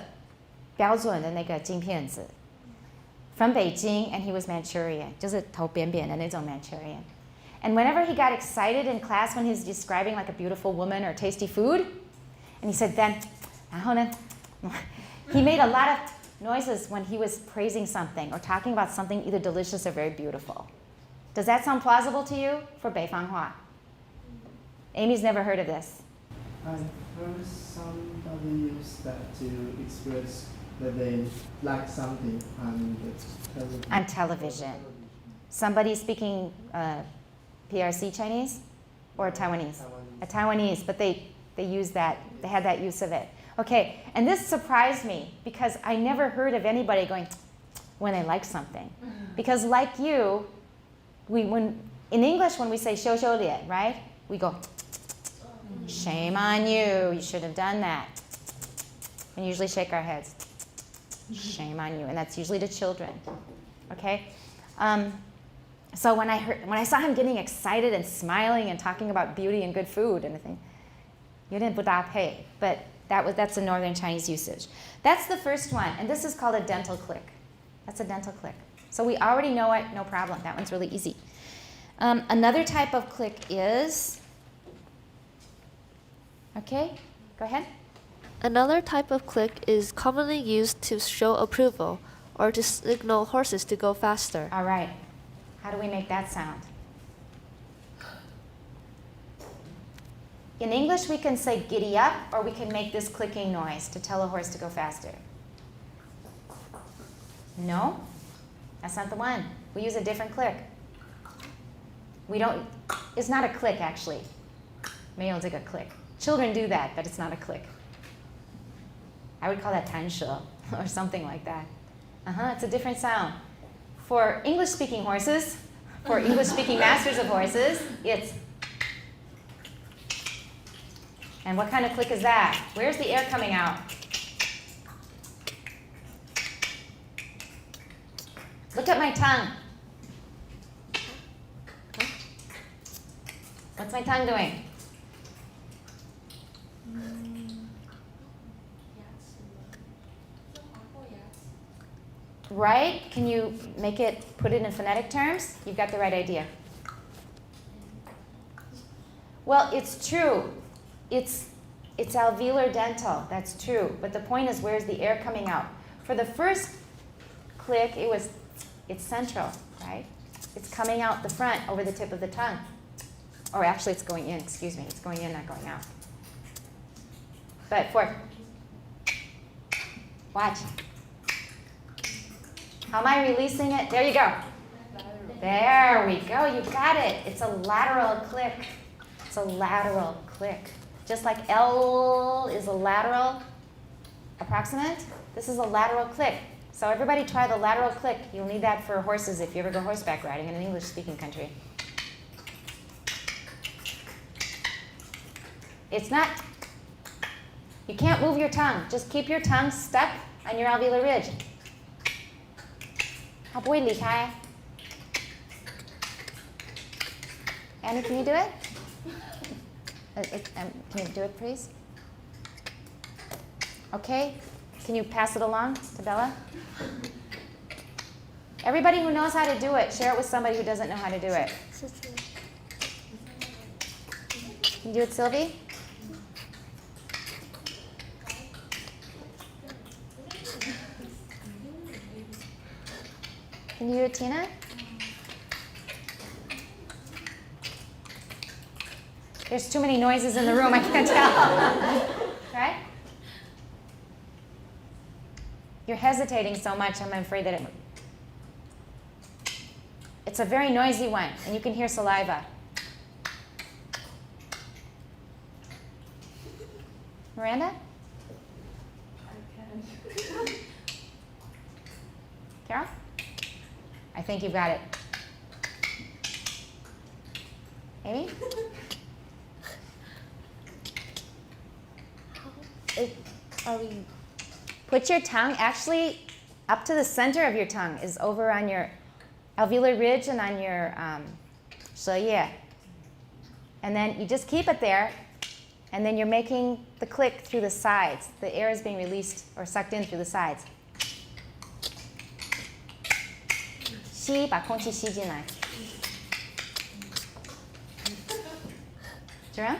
标准的那个金片子 from Beijing, and he was Manchurian, 就是头扁扁的那种 Manchurian. And whenever he got excited in class when he was describing like a beautiful woman or tasty food, and he said then, 然后呢, he made a lot of noises when he was praising something or talking about something either delicious or very beautiful. Does that sound plausible to you for Beifang-hua? Amy's never heard of this. I heard somebody use that to express that they like something on the television. On television. Somebody speaking PRC Chinese or Taiwanese? A Taiwanese, but they use that, they had that use of it. Okay, and this surprised me because I never heard of anybody going when they like something. Because like you, in English when we say 羞羞脸, right? We go, shame on you, you should have done that. And usually shake our heads. Shame on you, and that's usually to children. Okay? So when I saw him getting excited and smiling and talking about beauty and good food and I think, you didn't put that pay, but that's a Northern Chinese usage. That's the first one, and this is called a dental click. That's a dental click. So we already know it, no problem. That one's really easy. Another type of click is, okay, go ahead. Another type of click is commonly used to show approval or to signal horses to go faster. All right. How do we make that sound? In English, we can say giddy up, or we can make this clicking noise to tell a horse to go faster. No? That's not the one. We use a different click. It's not a click, actually. 没有这个 click. Children do that, but it's not a click. I would call that 弹舌 or something like that. It's a different sound. For English-speaking horses, for English-speaking masters of horses, it's... And what kind of click is that? Where's the air coming out? Look at my tongue. What's my tongue doing? Right? Can you put it in phonetic terms? You've got the right idea. Well, it's true. It's alveolar dental. That's true. But the point is, where's the air coming out? For the first click, it's central, right? It's coming out the front over the tip of the tongue. Or actually, it's going in. Excuse me. It's going in, not going out. But watch. How am I releasing it? There you go. There we go. You got it. It's a lateral click. It's a lateral click. Just like L is a lateral approximant, this is a lateral click. So everybody try the lateral click. You'll need that for horses if you ever go horseback riding in an English-speaking country. It's not, you can't move your tongue. Just keep your tongue stuck on your alveolar ridge. 它不会离开. Annie, can you do it? Can you do it, please? Okay? Can you pass it along to Bella? Everybody who knows how to do it, share it with somebody who doesn't know how to do it. Can you do it, Sylvie? Can you do it, Tina? There's too many noises in the room, I can't tell. Right? You're hesitating so much, I'm afraid that it's a very noisy one, and you can hear saliva. Miranda? I can. Carol? I think you've got it. Amy? Are we? Put your tongue actually up to the center of your tongue, is over on your alveolar ridge and on your 舌叶. And then you just keep it there, and then you're making the click through the sides. The air is being released or sucked in through the sides. 吸，把空气吸进来. Jerome?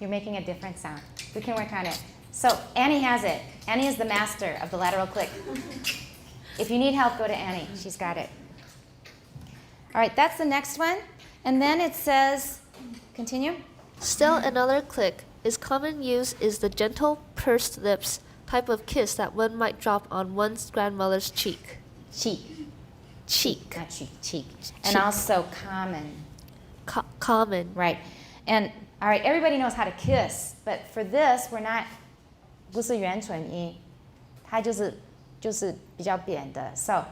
You're making a different sound. We can work on it. So Annie has it. Annie is the master of the lateral click. If you need help, go to Annie. She's got it. All right, that's the next one. And then it says, continue. Still another click is common use is the gentle pursed lips type of kiss that one might drop on one's grandmother's cheek. Cheek. Cheek. Not cheek, cheek. And Cheek. also common. Common. Right. And all right, everybody knows how to kiss, but for this, we're not, 不是圆唇音，它就是比较扁的. So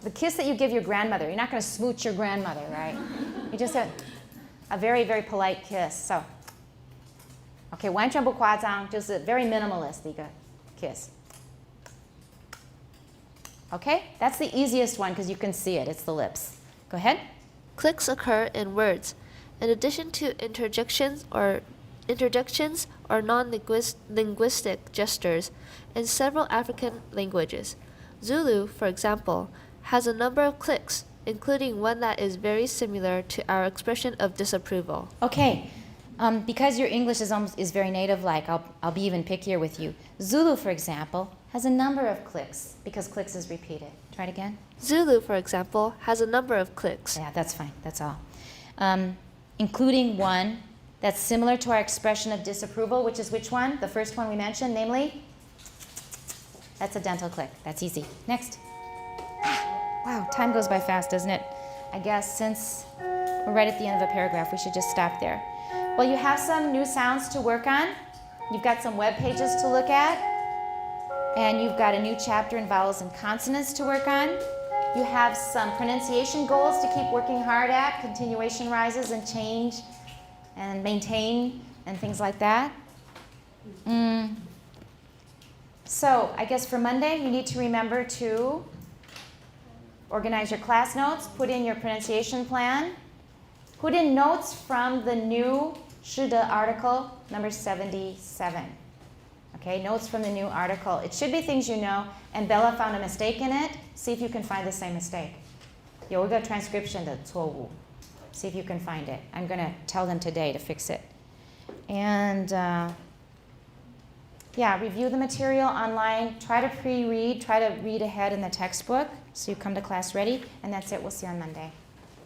the kiss that you give your grandmother, you're not going to smooch your grandmother, right? You just have a very, very polite kiss. So, okay, 完全不夸张，就是 very minimalist 的一个 kiss. Okay, that's the easiest one because you can see it. It's the lips. Go ahead. Clicks occur in words. In addition to interjections or non-linguistic gestures in several African languages. Zulu, for example, has a number of clicks, including one that is very similar to our expression of disapproval. Okay, because your English is very native-like, I'll be even pickier with you. Zulu, for example, has a number of clicks because clicks is repeated. Try it again. Zulu, for example, has a number of clicks. Yeah, that's fine. That's all. Including one that's similar to our expression of disapproval, which is which one? The first one we mentioned, namely? That's a dental click. That's easy. Next. Wow, time goes by fast, doesn't it? I guess since we're right at the end of a paragraph, we should just stop there. Well, you have some new sounds to work on. You've got some web pages to look at. And you've got a new chapter in vowels and consonants to work on. You have some pronunciation goals to keep working hard at, continuation rises and change and maintain and things like that. So I guess for Monday, you need to remember to organize your class notes, put in your pronunciation plan, put in notes from the new 是的 article, number 77. Okay, notes from the new article. It should be things you know, and Bella found a mistake in it. See if you can find the same mistake. 有一个 transcription 的错误. See if you can find it. I'm going to tell them today to fix it. And yeah, review the material online. Try to pre-read. Try to read ahead in the textbook so you come to class ready. And that's it. We'll see you on Monday.